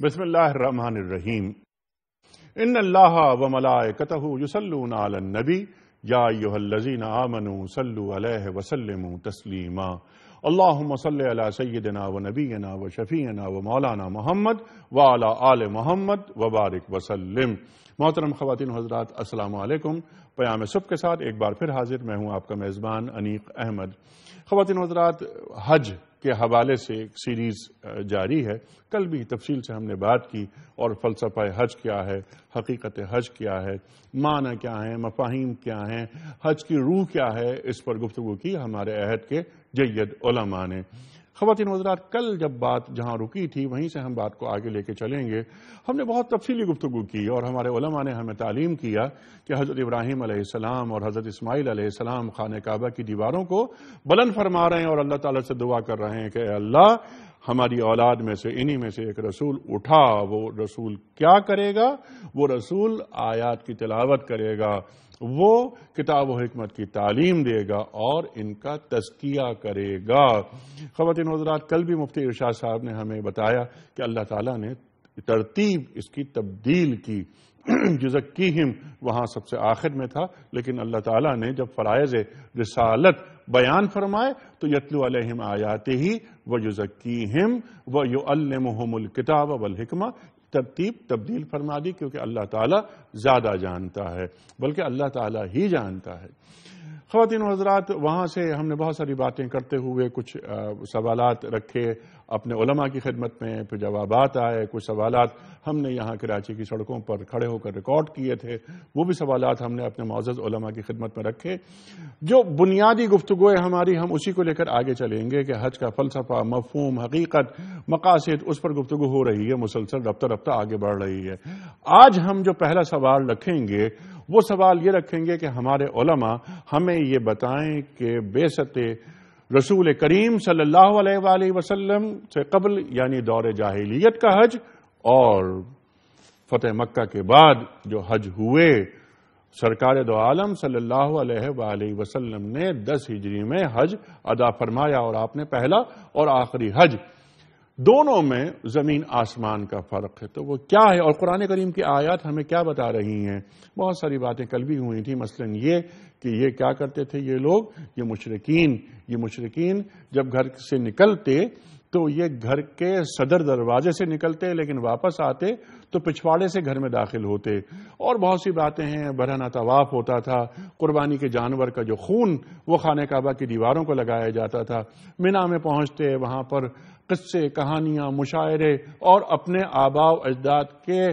بسم اللہ الرحمن الرحیم ان اللہ وملائکتہ یصلون علی النبی یا ایھا الذین آمنوا صلوا علیہ وسلموا تسلیما اللہم صل علی سیدنا ونبینا وشفیعنا ومولانا محمد وعلی آل محمد وبارک وسلم۔ محترم خواتین و حضرات، السلام علیکم۔ پیام صبح کے ساتھ ایک بار پھر حاضر میں ہوں آپ کا میزبان انیق احمد۔ خواتین و حضرات، حج کے حوالے سے ایک سیریز جاری ہے۔ کل بھی تفصیل سے ہم نے بات کی اور فلسفہ حج کیا ہے، حقیقت حج کیا ہے، معنی کیا ہیں، مفاہیم کیا ہیں، حج کی روح کیا ہے، اس پر گفتگو کی ہمارے عہد کے جید علماء نے۔ خواتین و حضرات، کل جب بات جہاں رکی تھی وہیں سے ہم بات کو آگے لے کے چلیں گے۔ ہم نے بہت تفصیلی گفتگو کی اور ہمارے علماء نے ہمیں تعلیم کیا کہ حضرت ابراہیم علیہ السلام اور حضرت اسماعیل علیہ السلام خانہ کعبہ کی دیواروں کو بلند فرما رہے ہیں اور اللہ تعالیٰ سے دعا کر رہے ہیں کہ اے اللہ، ہماری اولاد میں سے انہی میں سے ایک رسول اٹھا۔ وہ رسول کیا کرے گا؟ وہ رسول آیات کی تلاوت کرے گا، وہ کتاب و حکمت کی تعلیم دے گا اور ان کا تزکیہ کرے گا۔ خواتین و حضرات، کل بھی مفتی ارشاد صاحب نے ہمیں بتایا کہ اللہ تعالیٰ نے ترتیب اس کی تبدیل کی۔ یزکیہم وہاں سب سے آخر میں تھا، لیکن اللہ تعالیٰ نے جب فرائض رسالت بیان فرمائے تو یتلو علیہم آیاتہ ویزکیہم ویعلمہم الکتاب والحکمہ، ترتیب تبدیل فرما دی، کیونکہ اللہ تعالیٰ زیادہ جانتا ہے، بلکہ اللہ تعالیٰ ہی جانتا ہے۔ خواتین و حضرات، وہاں سے ہم نے بہت ساری باتیں کرتے ہوئے کچھ سوالات رکھے اپنے علماء کی خدمت میں، پھر جوابات آئے۔ کچھ سوالات ہم نے یہاں کراچی کی سڑکوں پر کھڑے ہو کر ریکارڈ کیے تھے، وہ بھی سوالات ہم نے اپنے معزز علماء کی خدمت میں رکھے۔ جو بنیادی گفتگو ہے ہماری، ہم اسی کو لے کر آگے چلیں گے کہ حج کا فلسفہ، مفہوم، حقیقت، مقاصد، اس پر گفتگو ہو رہی ہے، مسلسل رفتہ رفتہ آگے بڑھ رہی ہے۔ آج ہم جو پہلا سوال رکھیں گے وہ سوال یہ رکھیں گے کہ ہمارے علماء ہمیں یہ بتائیں کہ بعثت رسول کریم صلی اللہ علیہ وآلہ وسلم سے قبل، یعنی دور جاہلیت کا حج، اور فتح مکہ کے بعد جو حج ہوئے، سرکار دو عالم صلی اللہ علیہ وآلہ وسلم نے 10 ہجری میں حج ادا فرمایا اور آپ نے پہلا اور آخری حج، دونوں میں زمین آسمان کا فرق ہے۔ تو وہ کیا ہے اور قرآن کریم کی آیات ہمیں کیا بتا رہی ہیں؟ بہت ساری باتیں کل بھی ہوئی تھیں، مثلا یہ کہ یہ کیا کرتے تھے یہ لوگ، یہ مشرکین جب گھر سے نکلتے تو یہ گھر کے صدر دروازے سے نکلتے، لیکن واپس آتے تو پچھواڑے سے گھر میں داخل ہوتے۔ اور بہت سی باتیں ہیں، برہنہ طواف ہوتا تھا، قربانی کے جانور کا جو خون وہ خانہ کعبہ کی دیواروں کو لگایا جاتا تھا۔ مینا میں پہنچتے، وہاں پر قصے، کہانیاں، مشاعرے اور اپنے آباء و اجداد کے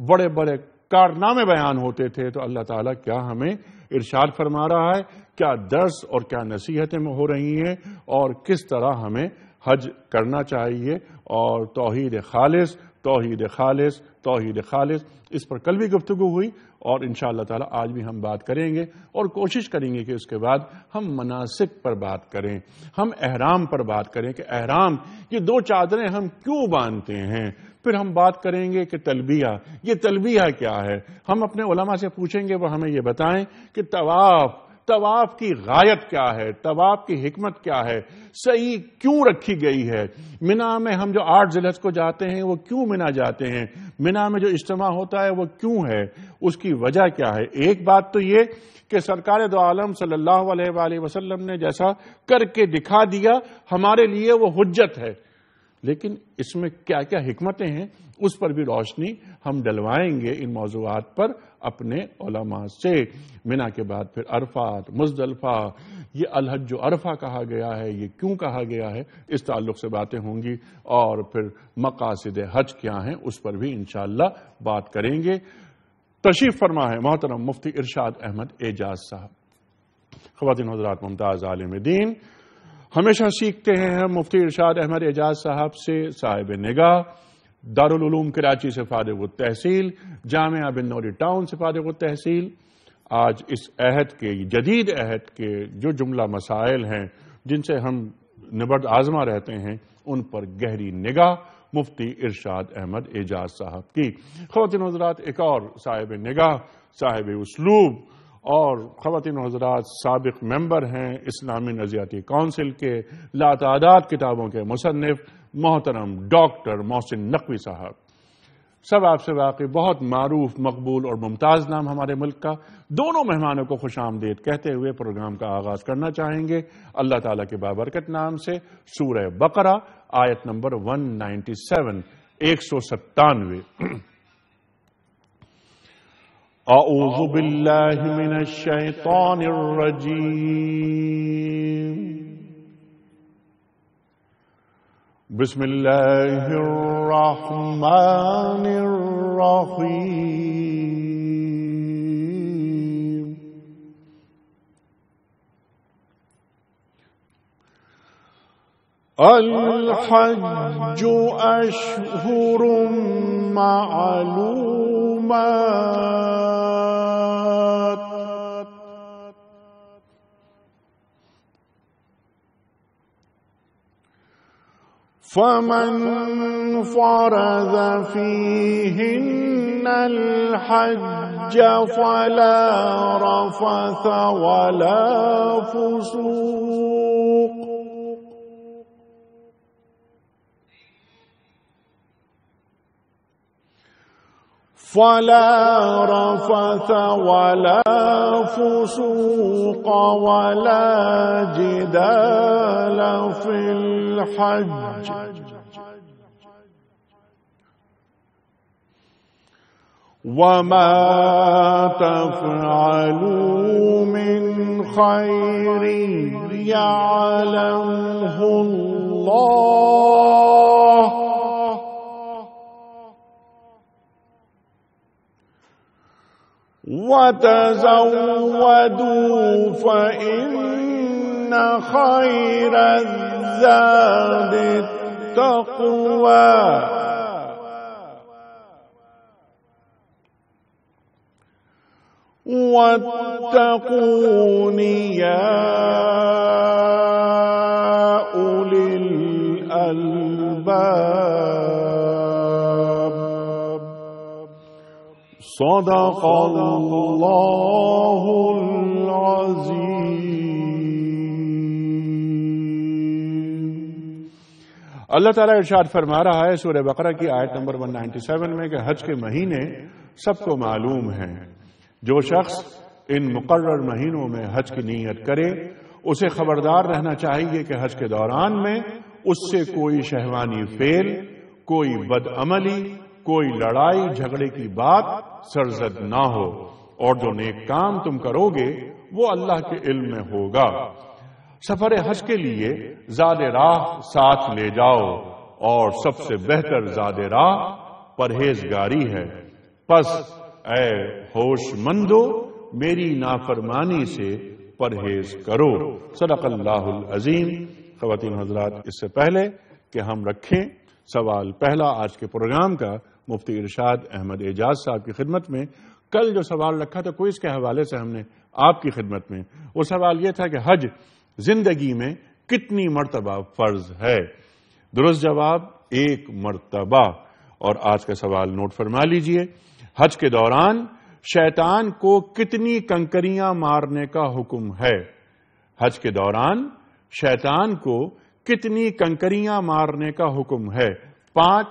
بڑے بڑے کارنامے بیان ہوتے تھے۔ تو اللہ تعالیٰ کیا ہمیں ارشاد فرما رہا ہے، کیا درس اور کیا نصیحتیں ہو رہی ہیں، اور کس طرح ہمیں حج کرنا چاہیے، اور توحید خالص توحید خالص توحید خالص، اس پر کل بھی گفتگو ہوئی اور انشاءاللہ تعالی آج بھی ہم بات کریں گے، اور کوشش کریں گے کہ اس کے بعد ہم مناسک پر بات کریں، ہم احرام پر بات کریں کہ احرام یہ 2 چادریں ہم کیوں باندھتے ہیں۔ پھر ہم بات کریں گے کہ تلبیہ، یہ تلبیہ کیا ہے۔ ہم اپنے علماء سے پوچھیں گے، وہ ہمیں یہ بتائیں کہ طواف کی غایت کیا ہے، طواف کی حکمت کیا ہے، صحیح کیوں رکھی گئی ہے۔ مینا میں ہم جو 8 ذی الحجہ کو جاتے ہیں وہ کیوں مینا جاتے ہیں، مینا میں جو اجتماع ہوتا ہے وہ کیوں ہے، اس کی وجہ کیا ہے۔ ایک بات تو یہ کہ سرکار دو عالم صلی اللہ علیہ وآلہ وسلم نے جیسا کر کے دکھا دیا، ہمارے لیے وہ حجت ہے، لیکن اس میں کیا کیا حکمتیں ہیں اس پر بھی روشنی ہم ڈلوائیں گے ان موضوعات پر اپنے علماء سے۔ مینا کے بعد پھر عرفات، مزدلفہ، یہ الحج جو عرفہ کہا گیا ہے یہ کیوں کہا گیا ہے، اس تعلق سے باتیں ہوں گی، اور پھر مقاصد حج کیا ہیں اس پر بھی انشاءاللہ بات کریں گے۔ تشریف فرما ہے محترم مفتی ارشاد احمد اعجاز صاحب۔ خواتین حضرات، ممتاز عالم دین، ہمیشہ سیکھتے ہیں ہم مفتی ارشاد احمد اعجاز صاحب سے، صاحب نگاہ، دارالعلوم کراچی سے فارغ التحصیل، جامعہ بن نوری ٹاؤن سے فارغ التحصیل۔ آج اس عہد کے، جدید عہد کے جو جملہ مسائل ہیں جن سے ہم نبرد آزما رہتے ہیں، ان پر گہری نگاہ مفتی ارشاد احمد اعجاز صاحب کی۔ خواتین حضرات، ایک اور صاحب نگاہ، صاحب اسلوب، اور خواتین حضرات سابق ممبر ہیں اسلامی نظریاتی کونسل کے، لاتعداد کتابوں کے مصنف محترم ڈاکٹر محسن نقوی صاحب۔ سب آپ سے واقعی بہت معروف، مقبول اور ممتاز نام ہمارے ملک کا، دونوں مہمانوں کو خوش آمدید کہتے ہوئے پروگرام کا آغاز کرنا چاہیں گے اللہ تعالیٰ کے بابرکت نام سے۔ سورہ بقرہ آیت نمبر 197 197۔ اعوذ باللہ من الشیطان الرجیم، بسم اللہ الرحمن الرحیم۔ الحج اشہر معلومات، فمن فرض فيهن الحج فلا رفث ولا فسوق ولا جدال في الحج، وما تفعلوا من خير يعلمه الله، وتزودوا فإن خير الزاد التقوى، واتقون يا أولي الألباب۔ صدق اللہ العظیم۔ اللہ تعالیٰ ارشاد فرما رہا ہے سورہ بقرہ کی آیت نمبر 197 میں کہ حج کے مہینے سب کو معلوم ہیں۔ جو شخص ان مقرر مہینوں میں حج کی نیت کرے اسے خبردار رہنا چاہیے کہ حج کے دوران میں اس سے کوئی شہوانی فعل، کوئی بد عملی، کوئی لڑائی جھگڑے کی بات سرزد نہ ہو، اور جو نیک کام تم کرو گے وہ اللہ کے علم میں ہوگا۔ سفر حج کے لیے زاد راہ ساتھ لے جاؤ، اور سب سے بہتر زاد راہ پرہیزگاری ہے۔ پس اے ہوش مندو میری نافرمانی سے پرہیز کرو۔ صدق اللہ العظیم۔ خواتین حضرات، اس سے پہلے کہ ہم رکھیں سوال پہلا آج کے پروگرام کا مفتی ارشاد احمد اعجاز صاحب کی خدمت میں، کل جو سوال رکھا تھا کوئز کے حوالے سے ہم نے آپ کی خدمت میں، وہ سوال یہ تھا کہ حج زندگی میں کتنی مرتبہ فرض ہے؟ درست جواب 1 مرتبہ۔ اور آج کا سوال نوٹ فرما لیجئے، حج کے دوران شیطان کو کتنی کنکریاں مارنے کا حکم ہے؟ حج کے دوران شیطان کو کتنی کنکریاں مارنے کا حکم ہے؟ 5،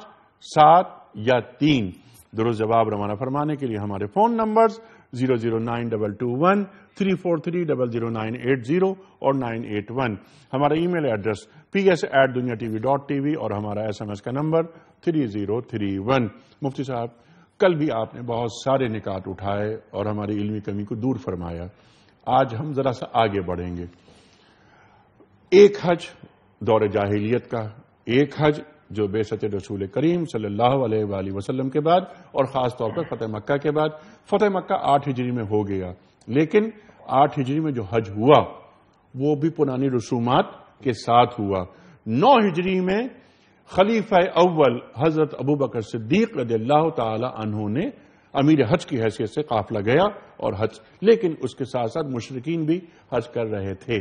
7 یا 3؟ درست جواب روانہ فرمانے کے لیے ہمارے فون نمبرز 009221343000980 اور 981، ہمارا ای میل ایڈریس ps@duniatv.tv اور ہمارا SMS کا نمبر 3031۔ مفتی صاحب، کل بھی آپ نے بہت سارے نکات اٹھائے اور ہماری علمی کمی کو دور فرمایا۔ آج ہم ذرا سا آگے بڑھیں گے۔ ایک حج دور جاہلیت کا، ایک حج جو بعثت رسول کریم صلی اللہ علیہ وآلہ وسلم کے بعد اور خاص طور پر فتح مکہ کے بعد۔ فتح مکہ 8 ہجری میں ہو گیا، لیکن 8 ہجری میں جو حج ہوا وہ بھی پرانی رسومات کے ساتھ ہوا۔ 9 ہجری میں خلیفہ اول حضرت ابوبکر صدیق رضی اللہ تعالی عنہ نے امیر حج کی حیثیت سے قافلہ گیا اور حج، لیکن اس کے ساتھ ساتھ مشرکین بھی حج کر رہے تھے۔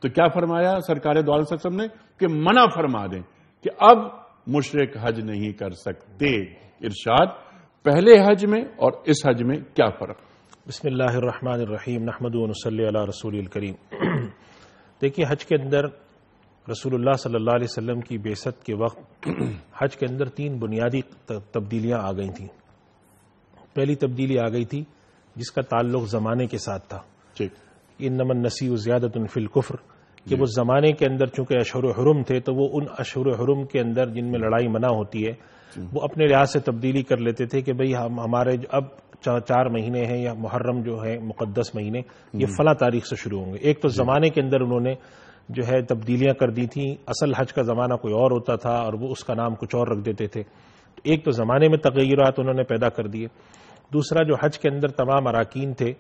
تو کیا فرمایا سرکار دو عالم صلی اللہ علیہ وسلم نے کہ منع فرما دیں کہ اب مشرک حج نہیں کر سکتے۔ ارشاد، پہلے حج میں اور اس حج میں کیا فرق؟ بسم اللہ الرحمن الرحیم، نحمدہ ونصلی علی رسول الکریم۔ دیکھیے، حج کے اندر رسول اللہ صلی اللہ علیہ وسلم کی بعثت کے وقت حج کے اندر 3 بنیادی تبدیلیاں آ گئی تھیں۔ پہلی تبدیلی آ گئی تھی جس کا تعلق زمانے کے ساتھ تھا. انما النسیء زیادۃ فی الکفر، کہ وہ زمانے کے اندر چونکہ اشہر حرم تھے تو وہ ان اشہر حرم کے اندر جن میں لڑائی منع ہوتی ہے وہ اپنے لحاظ سے تبدیلی کر لیتے تھے کہ بھئی ہمارے اب 4 مہینے ہیں یا محرم جو ہے مقدس مہینے یہ فلاں تاریخ سے شروع ہوں گے. ایک تو زمانے کے اندر انہوں نے جو ہے تبدیلیاں کر دی تھیں. اصل حج کا زمانہ کوئی اور ہوتا تھا اور وہ اس کا نام کچھ اور رکھ دیتے تھے. ایک تو زمانے میں تغیرات انہوں نے پیدا کر دیے. دوسرا جو حج کے اندر تمام اراکین تھے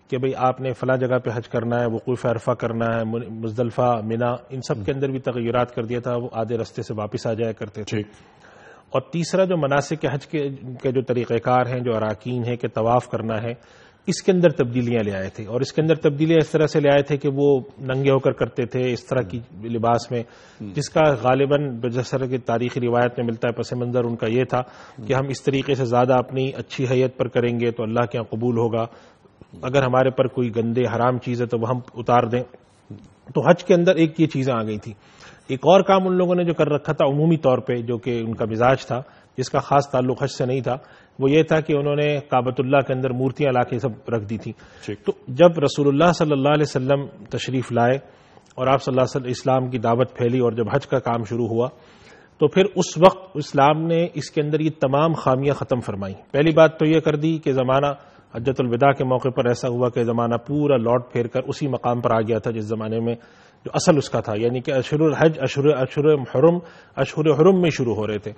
کہ بھئی آپ نے فلاں جگہ پہ حج کرنا ہے، وقوف عرفہ کرنا ہے، مزدلفہ، منا، ان سب کے اندر بھی تغیرات کر دیا تھا. وہ آدھے رستے سے واپس آ جایا کرتے تھے. اور تیسرا جو مناسک حج کے جو طریقہ کار ہیں، جو اراکین ہیں کہ طواف کرنا ہے، اس کے اندر تبدیلیاں لے آئے تھے. اور اس کے اندر تبدیلیاں اس طرح سے لے آئے تھے کہ وہ ننگے ہو کر کرتے تھے اس طرح کی لباس میں، جس کا غالباً جیسا کہ تاریخی روایت میں ملتا ہے پس منظر ان کا یہ تھا کہ ہم اس طریقے سے زیادہ اپنی اچھی حیت پر کریں گے تو اللہ کے یہاں قبول ہوگا. اگر ہمارے پر کوئی گندے حرام چیز ہے تو وہ ہم اتار دیں. تو حج کے اندر ایک یہ چیزیں آ گئی تھی. ایک اور کام ان لوگوں نے جو کر رکھا تھا عمومی طور پہ، جو کہ ان کا مزاج تھا، جس کا خاص تعلق حج سے نہیں تھا، وہ یہ تھا کہ انہوں نے کعبۃ اللہ کے اندر مورتیاں لا کے سب رکھ دی تھیں. تو جب رسول اللہ صلی اللہ علیہ وسلم تشریف لائے اور آپ صلی اللہ علیہ وسلم اسلام کی دعوت پھیلی اور جب حج کا کام شروع ہوا تو پھر اس وقت اسلام نے اس کے اندر یہ تمام خامیاں ختم فرمائیں. پہلی بات تو یہ کر دی کہ زمانہ حجۃ الوداع کے موقع پر ایسا ہوا کہ زمانہ پورا لوٹ پھیر کر اسی مقام پر آ گیا تھا جس زمانے میں جو اصل اس کا تھا، یعنی کہ اشہر الحج اشہر حرم میں شروع ہو رہے تھے.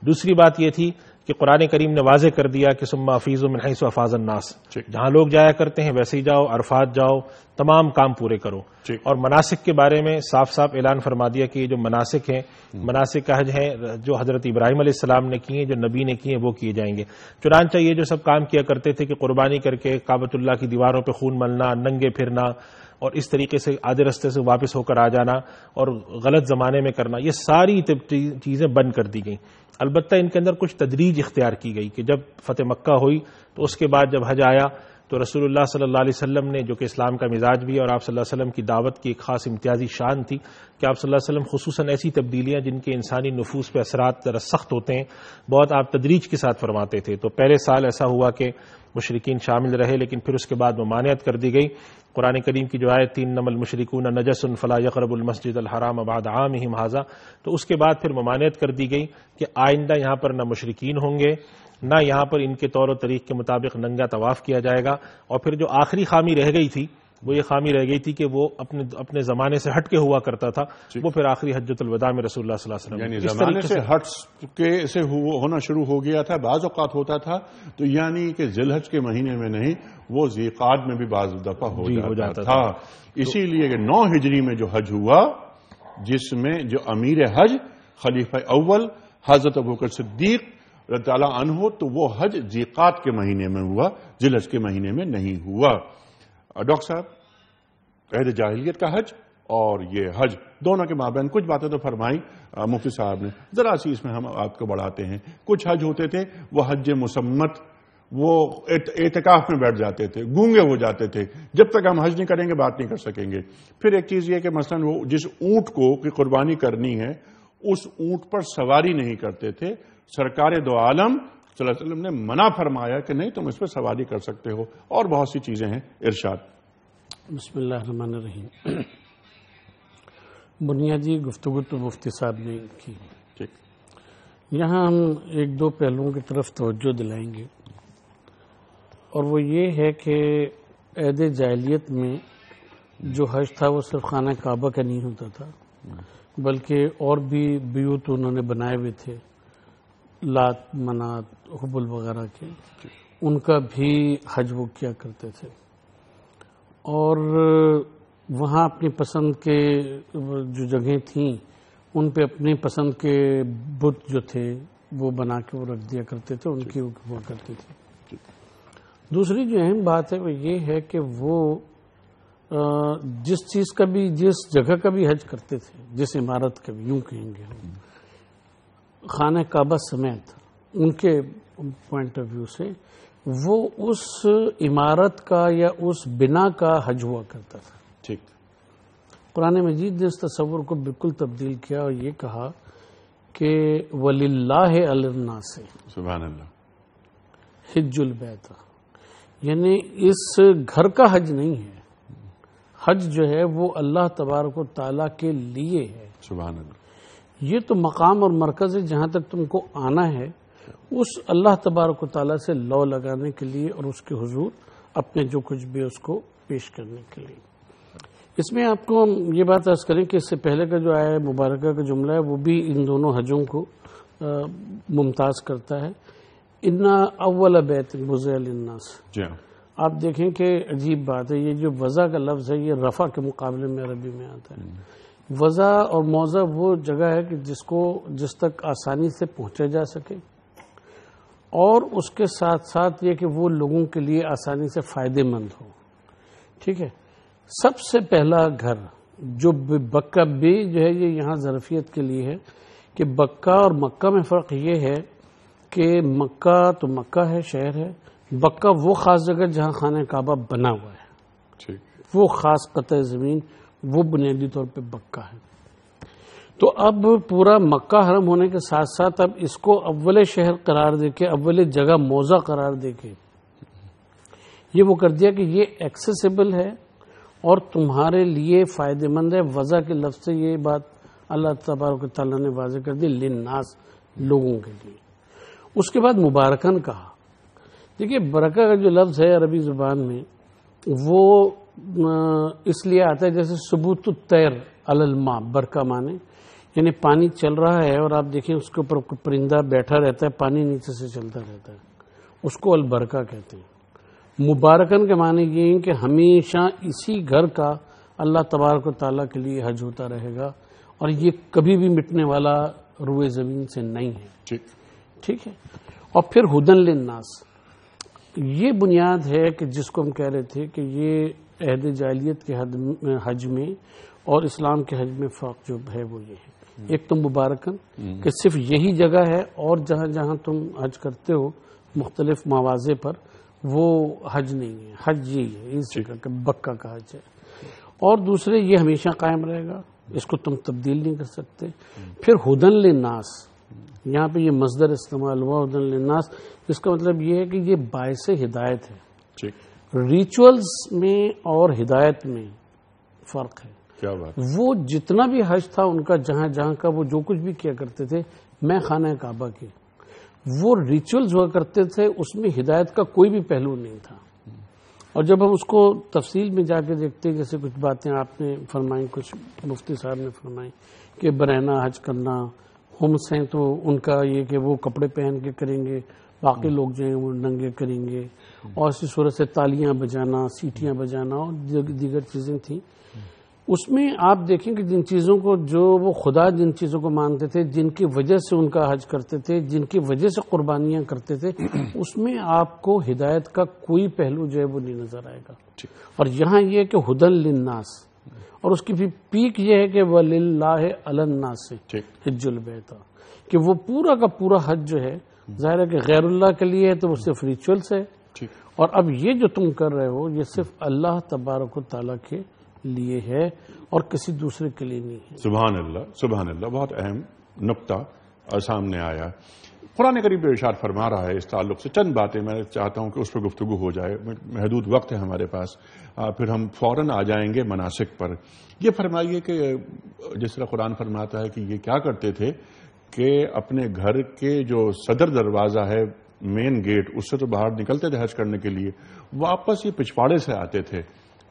دوسری بات یہ تھی کہ قرآن کریم نے واضح کر دیا کہ ثم افیضوا من حیث افاض الناس، جہاں لوگ جایا کرتے ہیں ویسے ہی جاؤ، عرفات جاؤ، تمام کام پورے کرو. اور مناسک کے بارے میں صاف صاف اعلان فرما دیا کہ یہ جو مناسک ہیں، مناسک حج ہیں جو حضرت ابراہیم علیہ السلام نے کیے، جو نبی نے کیے، وہ کیے جائیں گے. چنانچہ یہ جو سب کام کیا کرتے تھے کہ قربانی کر کے کعبۃ اللہ کی دیواروں پہ خون ملنا، ننگے پھرنا اور اس طریقے سے آدھے رستے سے واپس ہو کر آ جانا اور غلط زمانے میں کرنا، یہ ساری چیزیں بند کر دی گئیں. البتہ ان کے اندر کچھ تدریج اختیار کی گئی کہ جب فتح مکہ ہوئی تو اس کے بعد جب حج آیا تو رسول اللہ صلی اللہ علیہ وسلم نے، جو کہ اسلام کا مزاج بھی ہے اور آپ صلی اللہ علیہ وسلم کی دعوت کی ایک خاص امتیازی شان تھی کہ آپ صلی اللہ علیہ وسلم خصوصاً ایسی تبدیلیاں جن کے انسانی نفوس پہ اثرات ذرا سخت ہوتے ہیں بہت آپ تدریج کے ساتھ فرماتے تھے. تو پہلے سال ایسا ہوا کہ مشرکین شامل رہے لیکن پھر اس کے بعد ممانعت کر دی گئی. قرآن کریم کی جو آیت تھی انما المشرکون نجس فلا یقربوا المسجد الحرام بعد عامهم هذا، تو اس کے بعد پھر ممانعت کر دی گئی کہ آئندہ یہاں پر نہ مشرکین ہوں گے، نہ یہاں پر ان کے طور و طریق کے مطابق ننگا طواف کیا جائے گا. اور پھر جو آخری خامی رہ گئی تھی وہ یہ خامی رہ گئی تھی کہ وہ اپنے زمانے سے ہٹ کے ہوا کرتا تھا، وہ پھر آخری حجۃ الوداع میں رسول اللہ صلی اللہ علیہ وسلم یعنی زمانے سے ہٹ کے سے ہونا شروع ہو گیا تھا. بعض اوقات ہوتا تھا تو یعنی کہ ذی الحج کے مہینے میں نہیں، وہ ذی قعدہ میں بھی بعض دفعہ ہو جاتا تھا. اسی لیے کہ 9 ہجری میں جو حج ہوا جس میں جو امیر حج خلیفہ اول حضرت ابوبکر صدیق رضی اللہ عنہ، تو وہ حج ذی قعدہ کے مہینے میں ہوا، ذی الحج کے مہینے میں نہیں ہوا. ڈاکٹر صاحب، عہد جاہلیت کا حج اور یہ حج دونوں کے مابین کچھ باتیں تو فرمائی مفتی صاحب نے، ذرا سی اس میں ہم آپ کو بڑھاتے ہیں. کچھ حج ہوتے تھے وہ حج مسمت، وہ اعتکاف میں بیٹھ جاتے تھے، گونگے ہو جاتے تھے، جب تک ہم حج نہیں کریں گے بات نہیں کر سکیں گے. پھر ایک چیز یہ کہ مثلا وہ جس اونٹ کو کی قربانی کرنی ہے اس اونٹ پر سواری نہیں کرتے تھے. سرکار دو عالم صلی اللہ علیہ وسلم نے منع فرمایا کہ نہیں تم اس پر سواری کر سکتے ہو، اور بہت سی چیزیں ہیں. ارشاد. بسم اللہ الرحمن الرحیم. بنیادی گفتگو تو مفتی صاحب نے کی. ٹھیک. یہاں ہم 1-2 پہلوؤں کی طرف توجہ دلائیں گے، اور وہ یہ ہے کہ عہد جاہلیت میں جو حج تھا وہ صرف خانہ کعبہ کا نہیں ہوتا تھا، بلکہ اور بھی بیوت انہوں نے بنائے ہوئے تھے، لات، منات، حبل وغیرہ کے، ان کا بھی حج وہ کیا کرتے تھے. اور وہاں اپنی پسند کے جو جگہیں تھیں ان پہ اپنی پسند کے بت جو تھے وہ بنا کے وہ رکھ دیا کرتے تھے، ان کی ہوا کرتی تھی. دوسری جو اہم بات ہے وہ یہ ہے کہ وہ جس چیز کا بھی، جس جگہ کا بھی حج کرتے تھے، جس عمارت کا بھی، یوں کہیں گے ہم، خانہ کعبہ سمیت ان کے پوائنٹ آف ویو سے وہ اس عمارت کا یا اس بنا کا حج ہوا کرتا تھا. ٹھیک. قرآن مجید نے اس تصور کو بالکل تبدیل کیا اور یہ کہا کہ وَلِلَّهِ عَلَى النَّاسِ، سبحان اللہ، حج البیت، یعنی اس گھر کا حج نہیں ہے، حج جو ہے وہ اللہ تبارک و تعالیٰ کے لیے ہے. سبحان اللہ. یہ تو مقام اور مرکز ہے جہاں تک تم کو آنا ہے، اس اللہ تبارک و تعالیٰ سے لو لگانے کے لیے اور اس کے حضور اپنے جو کچھ بھی اس کو پیش کرنے کے لیے. اس میں آپ کو یہ بات عرض کریں کہ اس سے پہلے کا جو آیا مبارکہ کا جملہ ہے وہ بھی ان دونوں حجوں کو ممتاز کرتا ہے. انا اول بیت وضع للناس. آپ دیکھیں کہ عجیب بات ہے، یہ جو وضع کا لفظ ہے یہ رفع کے مقابلے میں عربی میں آتا ہے. وضع اور موضع وہ جگہ ہے کہ جس تک آسانی سے پہنچا جا سکے، اور اس کے ساتھ ساتھ یہ کہ وہ لوگوں کے لیے آسانی سے فائدہ مند ہو. ٹھیک ہے. سب سے پہلا گھر جو بکہ بھی جو ہے یہ یہاں ظرفیت کے لیے ہے کہ بکہ اور مکہ میں فرق یہ ہے کہ مکہ تو مکہ ہے، شہر ہے. بکہ وہ خاص جگہ جہاں خانہ کعبہ بنا ہوا ہے، وہ خاص قطع زمین، وہ بنیادی طور پہ بکہ ہے. تو اب پورا مکہ حرم ہونے کے ساتھ ساتھ اب اس کو اول شہر قرار دے کے، اول جگہ موضع قرار دے کے یہ وہ کر دیا کہ یہ ایکسیسیبل ہے اور تمہارے لیے فائدہ مند ہے. وضع کے لفظ سے یہ بات اللہ تبارک و تعالیٰ نے واضح کر دی، للناس، لوگوں کے لیے. اس کے بعد مبارکن کہا. دیکھیے برکہ کا جو لفظ ہے عربی زبان میں وہ اس لیے آتا ہے جیسے ثبوت الطیر علی الماء، برکہ مانے یعنی پانی چل رہا ہے اور آپ دیکھیں اس کے اوپر پرندہ بیٹھا رہتا ہے، پانی نیچے سے چلتا رہتا ہے، اس کو البرکہ کہتے ہیں. مبارکن کے معنی یہ ہیں کہ ہمیشہ اسی گھر کا اللہ تبارک و تعالیٰ کے لیے حج ہوتا رہے گا اور یہ کبھی بھی مٹنے والا روئے زمین سے نہیں ہے. ٹھیک ہے. اور پھر ہدن للناس، یہ بنیاد ہے کہ جس کو ہم کہہ رہے تھے کہ یہ عہد جاہلیت کے حج میں اور اسلام کے حج میں فرق جو ہے وہ یہ ہے. ایک تو مبارکن کہ صرف یہی جگہ ہے اور جہاں جہاں تم حج کرتے ہو مختلف مواضع پر وہ حج نہیں ہے، حج یہی ہے، اس جگہ کا بکہ کا حج ہے. اور دوسرے یہ ہمیشہ قائم رہے گا، اس کو تم تبدیل نہیں کر سکتے. پھر ہدن للناس، یہاں پہ یہ مصدر استعمال ہوا ہدن للناس، جس کا مطلب یہ ہے کہ یہ باعث ہدایت ہے. ریچولز میں اور ہدایت میں فرق ہے. کیا بات. وہ جتنا بھی حج تھا ان کا جہاں جہاں کا وہ جو کچھ بھی کیا کرتے تھے میں خانہ کعبہ کے، وہ ریچولز ہوا کرتے تھے، اس میں ہدایت کا کوئی بھی پہلو نہیں تھا. اور جب ہم اس کو تفصیل میں جا کے دیکھتے ہیں، جیسے کچھ باتیں آپ نے فرمائیں، کچھ مفتی صاحب نے فرمائیں کہ برہنہ حج کرنا، ہمس ہیں تو ان کا یہ کہ وہ کپڑے پہن کے کریں گے، باقی لوگ جو ہیں وہ ننگے کریں گے، اور اسی صورت سے تالیاں بجانا، سیٹیاں بجانا اور دیگر چیزیں تھیں. اس میں آپ دیکھیں کہ جن چیزوں کو جو وہ خدا جن چیزوں کو مانتے تھے، جن کی وجہ سے ان کا حج کرتے تھے، جن کی وجہ سے قربانیاں کرتے تھے، اس میں آپ کو ہدایت کا کوئی پہلو جو ہے وہ نہیں نظر آئے گا. اور یہاں یہ کہ ہدن للناس، اور اس کی بھی پیک یہ ہے کہ وَلِلَّهِ عَلَى النَّاسِ حِجُّ الْبَيْتِ، کہ وہ پورا کا پورا حج جو ہے ظاہر ہے کہ غیر اللہ کے لیے ہے تو وہ صرف ریچولس ہے، اور اب یہ جو تم کر رہے ہو یہ صرف اللہ تبارک و تعالیٰ کے لیے ہے اور کسی دوسرے کے لیے نہیں ہے. سبحان اللہ، سبحان اللہ. بہت اہم نقطہ سامنے آیا. قرآن کریم ارشاد فرما رہا ہے اس تعلق سے چند باتیں میں چاہتا ہوں کہ اس پہ گفتگو ہو جائے. محدود وقت ہے ہمارے پاس، پھر ہم فوراً آ جائیں گے مناسک پر. یہ فرمائیے کہ جس طرح قرآن فرماتا ہے کہ یہ کیا کرتے تھے کہ اپنے گھر کے جو صدر دروازہ ہے، مین گیٹ، اس سے تو باہر نکلتے تھے حج کرنے کے لیے، واپس یہ پچھواڑے سے آتے تھے،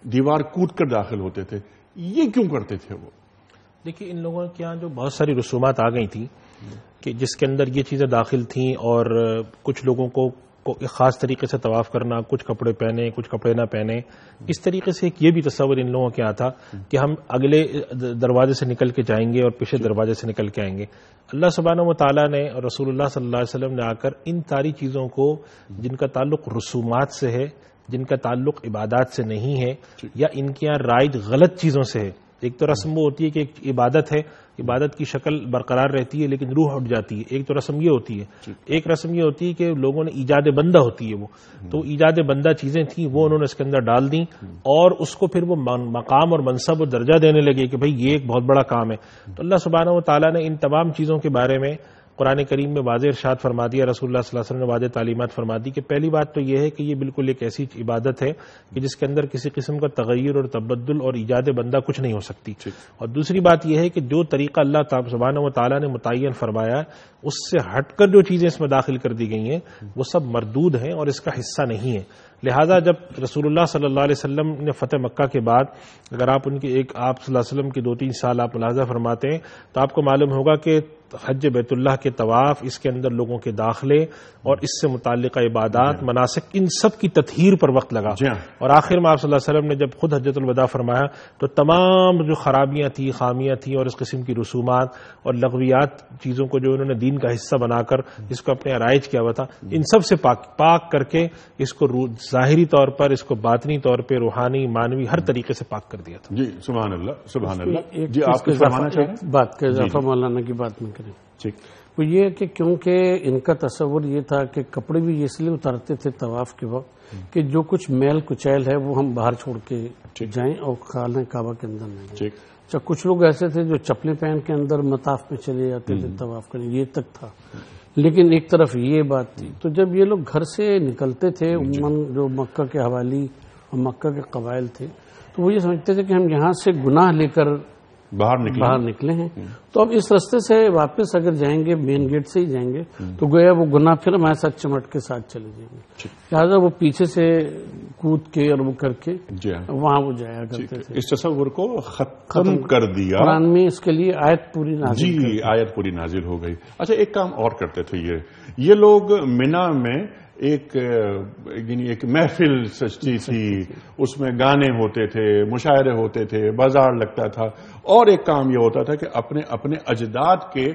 دیوار کود کر داخل ہوتے تھے. یہ کیوں کرتے تھے وہ؟ دیکھیے ان لوگوں کے یہاں جو بہت ساری رسومات آ گئی تھیں کہ جس کے اندر یہ چیزیں داخل تھیں، اور کچھ لوگوں کو ایک خاص طریقے سے طواف کرنا، کچھ کپڑے پہنے کچھ کپڑے نہ پہنے، اس طریقے سے ایک یہ بھی تصور ان لوگوں کے آتا کہ ہم اگلے دروازے سے نکل کے جائیں گے اور پیچھے دروازے سے نکل کے آئیں گے. اللہ سبحانہ و تعالیٰ نے اور رسول اللہ صلی اللہ علیہ وسلم نے آ کر ان ساری چیزوں کو جن کا تعلق رسومات سے ہے، جن کا تعلق عبادات سے نہیں ہے، یا ان کے یہاں رائج غلط چیزوں سے ہے. ایک تو رسم وہ ہوتی ہے کہ ایک عبادت ہے، عبادت کی شکل برقرار رہتی ہے لیکن روح اٹھ جاتی ہے. ایک تو رسم یہ ہوتی ہے. ایک رسم یہ ہوتی ہے کہ لوگوں نے ایجاد بندہ ہوتی ہے، وہ تو ایجاد بندہ چیزیں تھیں وہ انہوں نے اس کے اندر ڈال دیں، اور اس کو پھر وہ مقام اور منصب اور درجہ دینے لگے کہ بھئی یہ ایک بہت بڑا کام ہے. تو اللہ سبحانہ و تعالیٰ نے ان تمام چیزوں کے بارے میں قرآن کریم میں واضح ارشاد فرما دیا، رسول اللہ صلی اللہ علیہ وسلم نے واضح تعلیمات فرما دی کہ پہلی بات تو یہ ہے کہ یہ بالکل ایک ایسی عبادت ہے کہ جس کے اندر کسی قسم کا تغیر اور تبدل اور ایجاد بندہ کچھ نہیں ہو سکتی، اور دوسری بات یہ ہے کہ جو طریقہ اللہ سبحانہ و تعالیٰ نے متعین فرمایا اس سے ہٹ کر جو چیزیں اس میں داخل کر دی گئی ہیں وہ سب مردود ہیں اور اس کا حصہ نہیں ہے۔ لہذا جب رسول اللہ صلی اللہ علیہ وسلم نے فتح مکہ کے بعد اگر آپ ان کی آپ صلی اللہ علیہ وسلم کی 2-3 سال آپ ملاحظہ فرماتے ہیں تو آپ کو معلوم ہوگا کہ حج بیت اللہ کے طواف، اس کے اندر لوگوں کے داخلے اور اس سے متعلقہ عبادات، مناسک، ان سب کی تطہیر پر وقت لگا، اور آخر میں آپ صلی اللہ علیہ وسلم نے جب خود حجۃ الوداع فرمایا تو تمام جو خرابیاں تھیں، خامیاں تھیں اور اس قسم کی رسومات اور لغویات چیزوں کو جو انہوں نے دین کا حصہ بنا کر اس کو اپنے رائج کیا ہوا تھا، ان سب سے پاک کر کے اس کو ظاہری طور پر، اس کو باطنی طور پہ، روحانی، مانوی، ہر طریقے سے پاک کر دیا تھا۔ جی سبحان اللہ، سبحان اللہ۔ جی آپ بات کا اضافہ مولانا کی بات میں کریں، وہ یہ کہ کیونکہ ان کا تصور یہ تھا کہ کپڑے بھی اس لیے اتارتے تھے طواف کے وقت کہ جو کچھ میل کچیل ہے وہ ہم باہر چھوڑ کے جائیں اور خانہ کعبہ کے اندر نہ جائیں۔ اچھا، کچھ لوگ ایسے تھے جو چپلیں پہن کے اندر مطاف میں چلے جاتے تھے طواف کرنے، یہ تک تھا، لیکن ایک طرف یہ بات تھی۔ تو جب یہ لوگ گھر سے نکلتے تھے، عموماً جو مکہ کے حوالی اور مکہ کے قبائل تھے، تو وہ یہ سمجھتے تھے کہ ہم یہاں سے گناہ لے کر باہر نکلے ہیں، تو اب اس راستے سے واپس اگر جائیں گے، مین گیٹ سے ہی جائیں گے تو گویا وہ گناہ پھر ہمارے ساتھ چمٹ کے ساتھ چلے جائیں گے، لہٰذا وہ پیچھے سے کود کے اور وہ کر کے وہاں وہ جایا کرتے تھے۔ اس تصور کو ختم کر دیا قرآن میں، اس کے لیے آیت پوری نازل، جی آیت پوری نازل ہو گئی۔ اچھا، ایک کام اور کرتے تھے یہ لوگ مینا میں ایک محفل سجتی تھی، اس میں گانے ہوتے تھے، مشاعرے ہوتے تھے، بازار لگتا تھا، اور ایک کام یہ ہوتا تھا کہ اپنے اجداد کے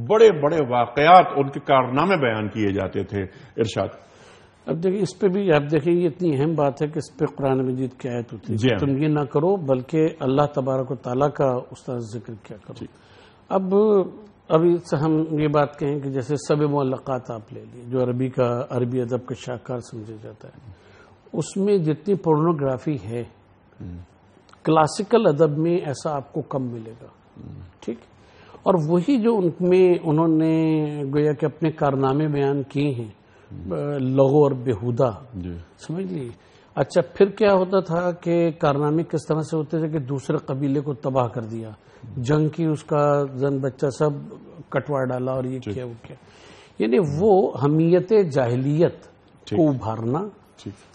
بڑے بڑے واقعات، ان کے کارنامے بیان کیے جاتے تھے۔ ارشاد۔ اب دیکھیں اس پہ بھی آپ دیکھیں یہ اتنی اہم بات ہے کہ اس پہ قرآن مجید کی آیت ہوتی ہے، تم یہ نہ کرو بلکہ اللہ تبارک و تعالیٰ کا استاد ذکر کیا کرو۔ ابھی سے ہم یہ بات کہیں کہ جیسے سب معلقات آپ لے لیے، جو عربی ادب کا شاہکار سمجھا جاتا ہے، اس میں جتنی پورنوگرافی ہے کلاسیکل ادب میں ایسا آپ کو کم ملے گا، ٹھیک، اور وہی جو ان میں انہوں نے گویا کہ اپنے کارنامے بیان کیے ہیں، لغو اور بیہودہ، سمجھ لیے۔ اچھا، پھر کیا ہوتا تھا کہ کارنامے کس طرح سے ہوتے تھے کہ دوسرے قبیلے کو تباہ کر دیا، جنگ کی، اس کا زن بچہ سب کٹوا ڈالا اور یہ کیا وہ کیا، یعنی وہ حمیت جاہلیت کو ابھارنا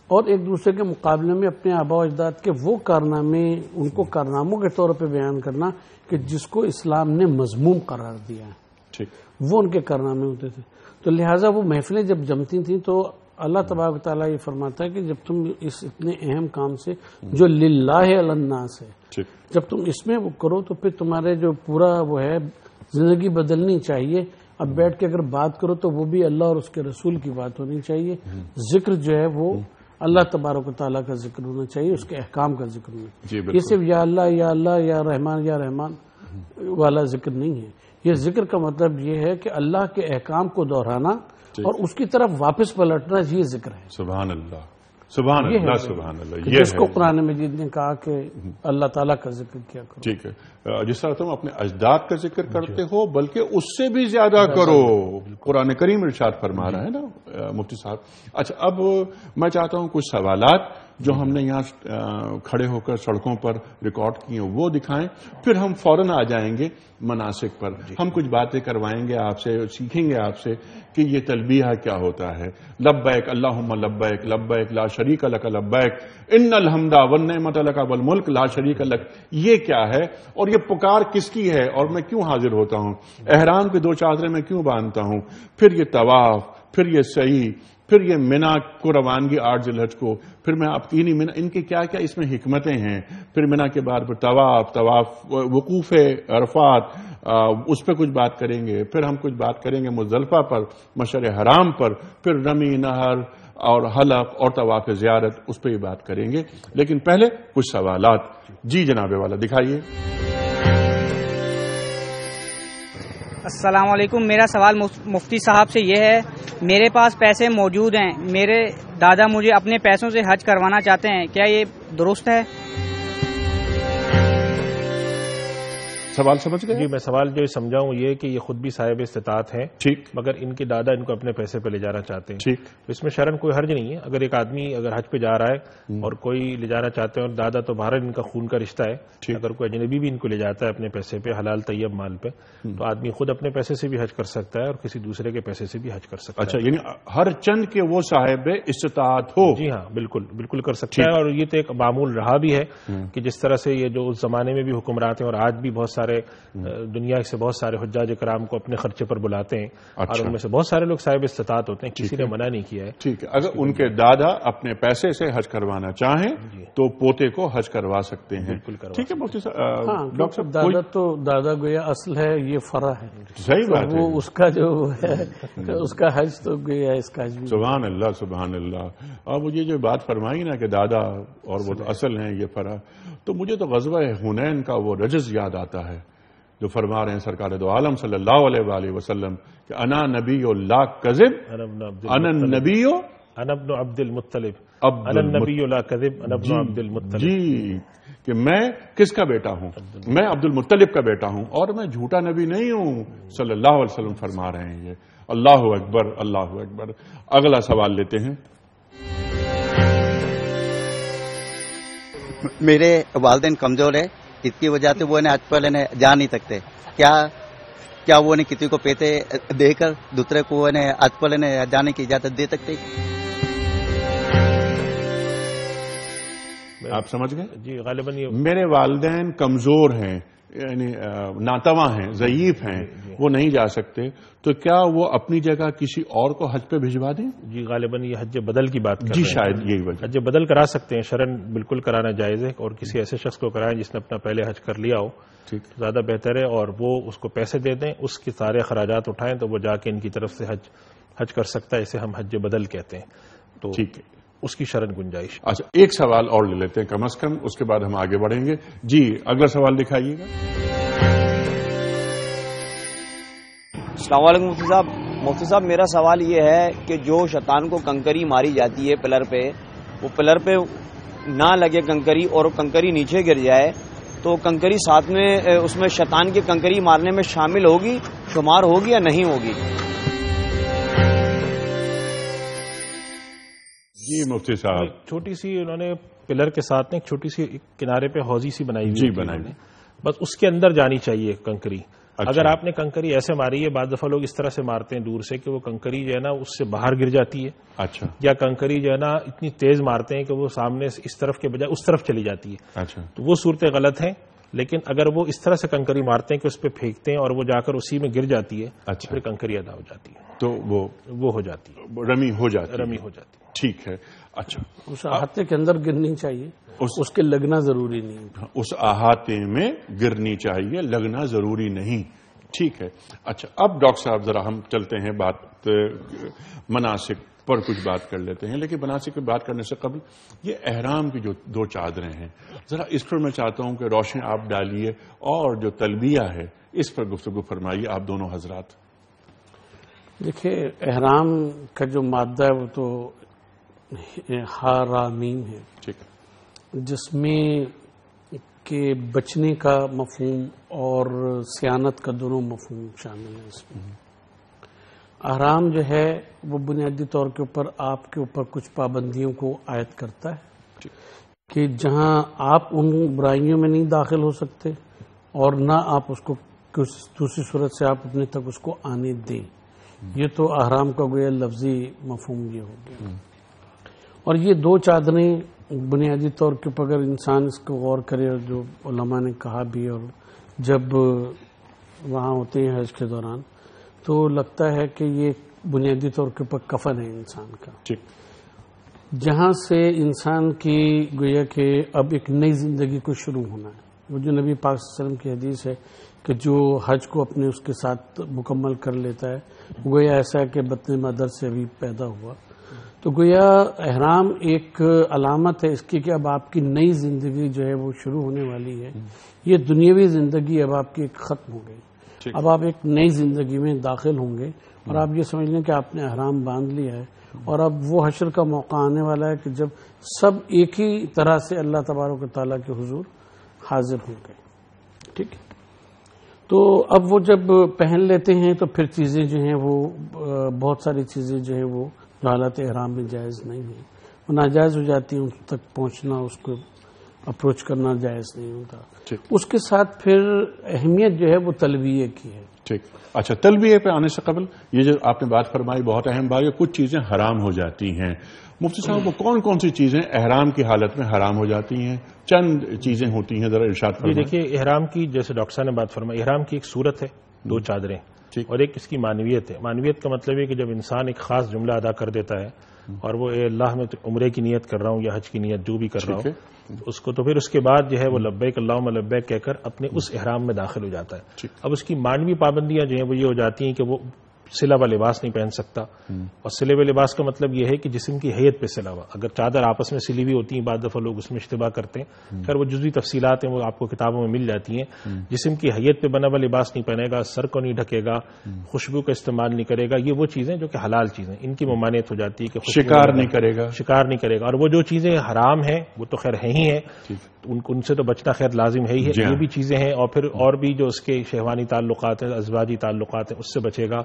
اور ایک دوسرے کے مقابلے میں اپنے آبا و اجداد کے وہ کارنامے، ان کو کارناموں کے طور پہ بیان کرنا کہ جس کو اسلام نے مذموم قرار دیا ہے، وہ ان کے کارنامے ہوتے تھے۔ تو لہٰذا وہ محفلیں جب جمتی تھیں تو اللہ تبارک تعالیٰ یہ فرماتا ہے کہ جب تم اس اتنے اہم کام سے جو للہ علی الناس ہے، جب تم اس میں وہ کرو تو پھر تمہارے جو پورا وہ ہے زندگی بدلنی چاہیے۔ اب بیٹھ کے اگر بات کرو تو وہ بھی اللہ اور اس کے رسول کی بات ہونی چاہیے، ذکر جو ہے وہ اللہ تبارک و تعالیٰ کا ذکر ہونا چاہیے، اس کے احکام کا ذکر ہونا چاہیے۔ یہ صرف یا اللہ یا اللہ یا رحمان یا رحمان والا ذکر نہیں ہے، یہ ذکر کا مطلب یہ ہے کہ اللہ کے احکام کو دہرانا اور اس کی طرف واپس پلٹنا، یہ ذکر ہے۔ سبحان اللہ، سبحان اللہ، سبحان اللہ، جس کو قرآن مجید نے کہا کہ اللہ تعالیٰ کا ذکر کیا کرو۔ ٹھیک ہے، جس طرح تم اپنے اجداد کا ذکر کرتے ہو بلکہ اس سے بھی زیادہ کرو، قرآن کریم ارشاد فرما رہا ہے نا مفتی صاحب۔ اچھا، اب میں چاہتا ہوں کچھ سوالات جو ہم نے یہاں کھڑے ہو کر سڑکوں پر ریکارڈ کیے وہ دکھائیں، پھر ہم فوراً آ جائیں گے مناسک پر، ہم کچھ باتیں کروائیں گے آپ سے، سیکھیں گے آپ سے کہ یہ تلبیہ کیا ہوتا ہے۔ لبیک اللہم لبیک، لبیک لا شریک لک لبیک، ان الحمد والنعمت لک والملک لا شریک لک، یہ کیا ہے اور یہ پکار کس کی ہے اور میں کیوں حاضر ہوتا ہوں، احرام کی 2 چادریں میں کیوں باندھتا ہوں، پھر یہ طواف، پھر یہ سعی، پھر یہ منا کو روانگی 8 ذی الحج کو، پھر میں آپ کی منا، ان کے کیا کیا اس میں حکمتیں ہیں، پھر منا کے بعد پھر طواف، وقوف عرفات، اس پہ کچھ بات کریں گے، پھر ہم کچھ بات کریں گے مزدلفہ پر، مشعر حرام پر، پھر رمی، نہر اور حلق اور طواف زیارت، اس پہ یہ بات کریں گے، لیکن پہلے کچھ سوالات۔ جی جناب والا دکھائیے۔ السلام علیکم، میرا سوال مفتی صاحب سے یہ ہے، میرے پاس پیسے موجود ہیں، میرے دادا مجھے اپنے پیسوں سے حج کروانا چاہتے ہیں، کیا یہ درست ہے؟ سوال سمجھ گئے؟ جی میں سوال جو سمجھاؤں یہ کہ یہ خود بھی صاحب استطاعت ہیں، ٹھیک، مگر ان کے دادا ان کو اپنے پیسے پہ لے جانا چاہتے ہیں، ٹھیک، اس میں شرعاً کوئی حرج نہیں ہے۔ اگر ایک آدمی اگر حج پہ جا رہا ہے اور کوئی لے جانا چاہتے ہیں اور دادا تو بہرحال ان کا خون کا رشتہ ہے، اگر کوئی اجنبی بھی ان کو لے جاتا ہے اپنے پیسے پہ حلال طیب مال پہ، تو آدمی خود اپنے پیسے سے بھی حج کر سکتا ہے اور کسی دوسرے کے پیسے سے بھی حج کر سکتا ہے۔ اچھا، یعنی ہر چند کے وہ صاحب استطاعت ہو۔ جی ہاں، بالکل بالکل کر سکتا ہے، اور یہ تو ایک معمول رہا بھی ہے کہ جس طرح سے یہ جو اس زمانے میں بھی حکمرات ہیں اور آج بھی بہت سارے دنیا سے بہت سارے حجاج کرام کو اپنے خرچے پر بلاتے ہیں، اور ان میں سے بہت سارے لوگ صاحب استطاعت ہوتے ہیں، کسی نے منع نہیں کیا ہے۔ ٹھیک ہے، اگر ان کے دادا اپنے پیسے سے حج کروانا چاہیں تو پوتے کو حج کروا سکتے ہیں۔ ٹھیک ہے مفتی صاحب، ڈاکٹر صاحب دادا تو دادا گویا اصل ہے، یہ فرع ہے، صحیح بات ہے، وہ اس کا جو ہے اس کا حج تو گویا اس کا حج بھی۔ سبحان اللہ سبحان اللہ۔ اور مجھے جو بات فرمائی نا کہ دادا اور وہ اصل ہیں، یہ فرع، تو مجھے تو غزوہ حنین کا وہ رجز یاد آتا ہے جو فرما رہے ہیں سرکار دو عالم صلی اللہ علیہ وآلہ وسلم کہ انا نبی لا کذب انا نبی انا ابن عبد المطلب انا النبی لا کذب انا ابن عبد المطلب، جی، کہ میں کس کا بیٹا ہوں؟ میں عبد المطلب کا بیٹا ہوں اور میں جھوٹا نبی نہیں ہوں، صلی اللہ علیہ وسلم فرما رہے ہیں یہ۔ اللہ اکبر، اللہ اکبر۔ اگلا سوال لیتے ہیں۔ میرے والدین کمزور ہے، اس کی وجہ سے وہ آج پہلے جا نہیں سکتے، کیا وہ کسی کو پیسے دے کر دوسرے کو آج پہلے جانے کی اجازت دے سکتے؟ آپ سمجھ گئے؟ جی غالباً یہ میرے والدین کمزور ہیں، یعنی ناتواں ہیں، ضعیف ہیں، وہ نہیں جا سکتے، تو کیا وہ اپنی جگہ کسی اور کو حج پہ بھجوا دیں؟ جی غالباً یہ حج بدل کی بات کر جی رہے ہیں۔ شاید یہی وجہ۔ حج بدل کرا سکتے ہیں، شرعاً بالکل کرانا جائز ہے، اور کسی ایسے شخص کو کرائیں جس نے اپنا پہلے حج کر لیا ہو، ٹھیک، زیادہ بہتر ہے، اور وہ اس کو پیسے دے دیں، اس کے سارے اخراجات اٹھائیں تو وہ جا کے ان کی طرف سے حج کر سکتا ہے، اسے ہم حج بدل کہتے ہیں، تو ٹھیک ہے، اس کی شرعاً گنجائش۔ اچھا ایک سوال اور لے لیتے ہیں کم از کم، اس کے بعد ہم آگے بڑھیں گے۔ جی اگلا سوال دکھائیے گا۔ السلام علیکم مفتی صاحب، میرا سوال یہ ہے کہ جو شیطان کو کنکری ماری جاتی ہے پلر پہ، وہ پلر پہ نہ لگے کنکری اور کنکری نیچے گر جائے، تو کنکری ساتھ میں اس میں شیطان کی کنکری مارنے میں شامل ہوگی، شمار ہوگی یا نہیں ہوگی؟ جی مفتی صاحب، چھوٹی سی انہوں نے پلر کے ساتھ ایک چھوٹی سی کنارے پہ حوضی سی بنائی ہوئی، جی بنائی، بس اس کے اندر جانی چاہیے کنکری۔ اچھا، اگر آپ نے کنکری ایسے ماری ہے، بعض دفعہ لوگ اس طرح سے مارتے ہیں دور سے کہ وہ کنکری جو ہے نا اس سے باہر گر جاتی ہے، اچھا یا کنکری جو ہے نا اتنی تیز مارتے ہیں کہ وہ سامنے سے اس طرف کے بجائے اس طرف چلی جاتی ہے، اچھا، تو وہ صورتیں غلط ہیں۔ لیکن اگر وہ اس طرح سے کنکری مارتے ہیں کہ اس پہ پھینکتے ہیں اور وہ جا کر اسی میں گر جاتی ہے، اچھا، پھر کنکری ادا ہو جاتی ہے، تو وہ ہو جاتی ہے، رمی ہو جاتی، رمی ہو جاتی ہے۔ ٹھیک ہے، اچھا، اس احاطے کے اندر گرنی چاہیے، اس کے لگنا ضروری نہیں۔ اس احاطے میں گرنی چاہیے، لگنا ضروری نہیں، ٹھیک ہے۔ اچھا اب ڈاکٹر صاحب ذرا ہم چلتے ہیں بات مناسک پر کچھ بات کر لیتے ہیں، لیکن مناسک کی بات کرنے سے قبل یہ احرام کی جو دو چادریں ہیں، ذرا اس پر میں چاہتا ہوں کہ روشنی آپ ڈالیے اور جو تلبیہ ہے اس پر گفتگو فرمائیے آپ دونوں حضرات۔ دیکھیے احرام کا جو مادہ ہے وہ تو حرامین ہے، ٹھیک، جس میں کہ بچنے کا مفہوم اور سیانت کا دونوں مفہوم شامل ہیں اس میں۔ احرام جو ہے وہ بنیادی طور کے اوپر آپ کے اوپر کچھ پابندیوں کو عائد کرتا ہے کہ جہاں آپ ان برائیوں میں نہیں داخل ہو سکتے اور نہ آپ اس کو دوسری صورت سے آپ اپنے تک اس کو آنے دیں، یہ تو احرام کا گویا لفظی مفہوم یہ ہو گیا۔ اور یہ دو چادریں بنیادی طور کے اوپر اگر انسان اس کو غور کرے، اور جو علماء نے کہا بھی، اور جب وہاں ہوتے ہیں حج کے دوران تو لگتا ہے کہ یہ بنیادی طور کے اوپر کفن ہے انسان کا، جہاں سے انسان کی گویا کہ اب ایک نئی زندگی کو شروع ہونا ہے۔ وہ جو نبی پاک صلی اللہ علیہ وسلم کی حدیث ہے کہ جو حج کو اپنے اس کے ساتھ مکمل کر لیتا ہے، گویا ایسا ہے کہ بطن مادر سے ابھی پیدا ہوا۔ تو گویا احرام ایک علامت ہے اس کی کہ اب آپ کی نئی زندگی جو ہے وہ شروع ہونے والی ہے۔ یہ دنیاوی زندگی اب آپ کی ایک ختم ہو گئی، اب آپ ایک نئی زندگی میں داخل ہوں گے، اور آپ یہ سمجھ لیں کہ آپ نے احرام باندھ لیا ہے، اور اب وہ حشر کا موقع آنے والا ہے کہ جب سب ایک ہی طرح سے اللہ تبارک و تعالیٰ کے حضور حاضر ہوں گے۔ ٹھیک ہے، تو اب وہ جب پہن لیتے ہیں تو پھر چیزیں جو ہیں وہ بہت ساری چیزیں جو ہے وہ جو حالت احرام میں جائز نہیں ہیں وہ ناجائز ہو جاتی ہیں. ان تک پہنچنا، اس کو اپروچ کرنا جائز نہیں ہوتا. اس کے ساتھ پھر اہمیت جو ہے وہ تلبیہ کی ہے. ٹھیک. اچھا، تلبیہ پہ آنے سے قبل یہ جو آپ نے بات فرمائی بہت اہم بات ہے، کچھ چیزیں حرام ہو جاتی ہیں. مفتی صاحب وہ کون کون سی چیزیں احرام کی حالت میں حرام ہو جاتی ہیں؟ چند چیزیں ہوتی ہیں، ذرا ارشاد فرمائیں. دیکھیے، احرام کی جیسے ڈاکٹر صاحب نے بات فرمائی، احرام کی ایک صورت ہے، 2 چادریں، اور ایک اس کی معنویت ہے. معنویت کا مطلب ہے کہ جب انسان ایک خاص جملہ ادا کر دیتا ہے اور وہ اے اللہ میں عمرے کی نیت کر رہا ہوں یا حج کی نیت جو بھی کر رہا ہوں اس کو، تو پھر اس کے بعد جو ہے وہ لبیک اللہم لبیک کہہ کر اپنے اس احرام میں داخل ہو جاتا ہے. اب اس کی معنوی پابندیاں جو ہیں وہ یہ ہو جاتی ہیں کہ وہ سلا ہوا لباس نہیں پہن سکتا. اور سلے ہوئے لباس کا مطلب یہ ہے کہ جسم کی حیت پہ سلا ہوا. اگر چادر آپس میں سلی ہوئی ہوتی ہیں، بعض دفعہ لوگ اس میں اشتباہ کرتے ہیں، خیر وہ جزوی تفصیلات ہیں، وہ آپ کو کتابوں میں مل جاتی ہیں. جسم کی حیت پہ بنا ہوا لباس نہیں پہنے گا، سر کو نہیں ڈھکے گا، خوشبو کا استعمال نہیں کرے گا. یہ وہ چیزیں جو کہ حلال چیزیں، ان کی ممانعت ہو جاتی ہے کہ شکار نہیں کرے گا. اور وہ جو چیزیں حرام ہیں وہ تو خیر ہیں ہی ہیں، ان سے تو بچنا خیر لازم ہے ہی ہے. یہ بھی چیزیں ہیں، اور پھر اور بھی جو اس کے شہوانی تعلقات ہیں، ازواجی تعلقات ہیں، اس سے بچے گا.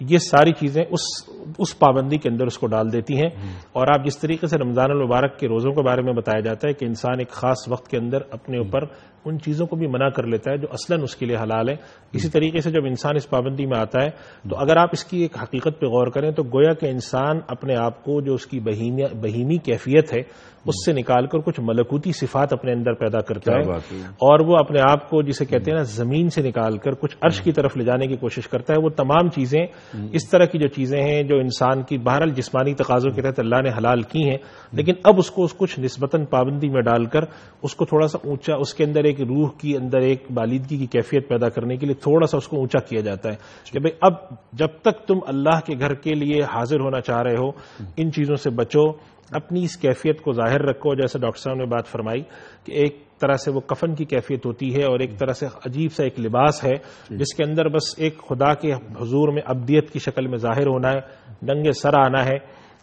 یہ ساری چیزیں اس پابندی کے اندر اس کو ڈال دیتی ہیں. اور آپ جس طریقے سے رمضان المبارک کے روزوں کے بارے میں بتایا جاتا ہے کہ انسان ایک خاص وقت کے اندر اپنے اوپر ان چیزوں کو بھی منع کر لیتا ہے جو اصلاً اس کے لیے حلال ہے، اسی طریقے سے جب انسان اس پابندی میں آتا ہے تو اگر آپ اس کی ایک حقیقت پہ غور کریں تو گویا کہ انسان اپنے آپ کو جو اس کی بہیمی کیفیت ہے اس سے نکال کر کچھ ملکوتی صفات اپنے اندر پیدا کرتا ہے، اور وہ اپنے آپ کو جسے کہتے ہیں نا زمین سے نکال کر کچھ عرش کی طرف لے جانے کی کوشش کرتا ہے. وہ تمام چیزیں اس طرح کی جو چیزیں ہیں جو انسان کی بہرحال جسمانی تقاضوں کے تحت اللہ نے حلال کی ہیں، لیکن اب اس کو کچھ نسبتاً پابندی میں ڈال کر اس کو تھوڑا سا اونچا، اس کے اندر ایک روح کی اندر ایک بالیدگی کی کیفیت پیدا کرنے کے لیے تھوڑا سا اس کو اونچا کیا جاتا ہے کہ بھئی اب جب تک تم اللہ کے گھر کے لیے حاضر ہونا چاہ رہے ہو ان چیزوں سے بچو، اپنی اس کیفیت کو ظاہر رکھو. جیسے ڈاکٹر صاحب نے بات فرمائی کہ ایک طرح سے وہ کفن کی کیفیت ہوتی ہے اور ایک طرح سے عجیب سا ایک لباس ہے جس کے اندر بس ایک خدا کے حضور میں عبدیت کی شکل میں ظاہر ہونا ہے، ننگے سر آنا ہے،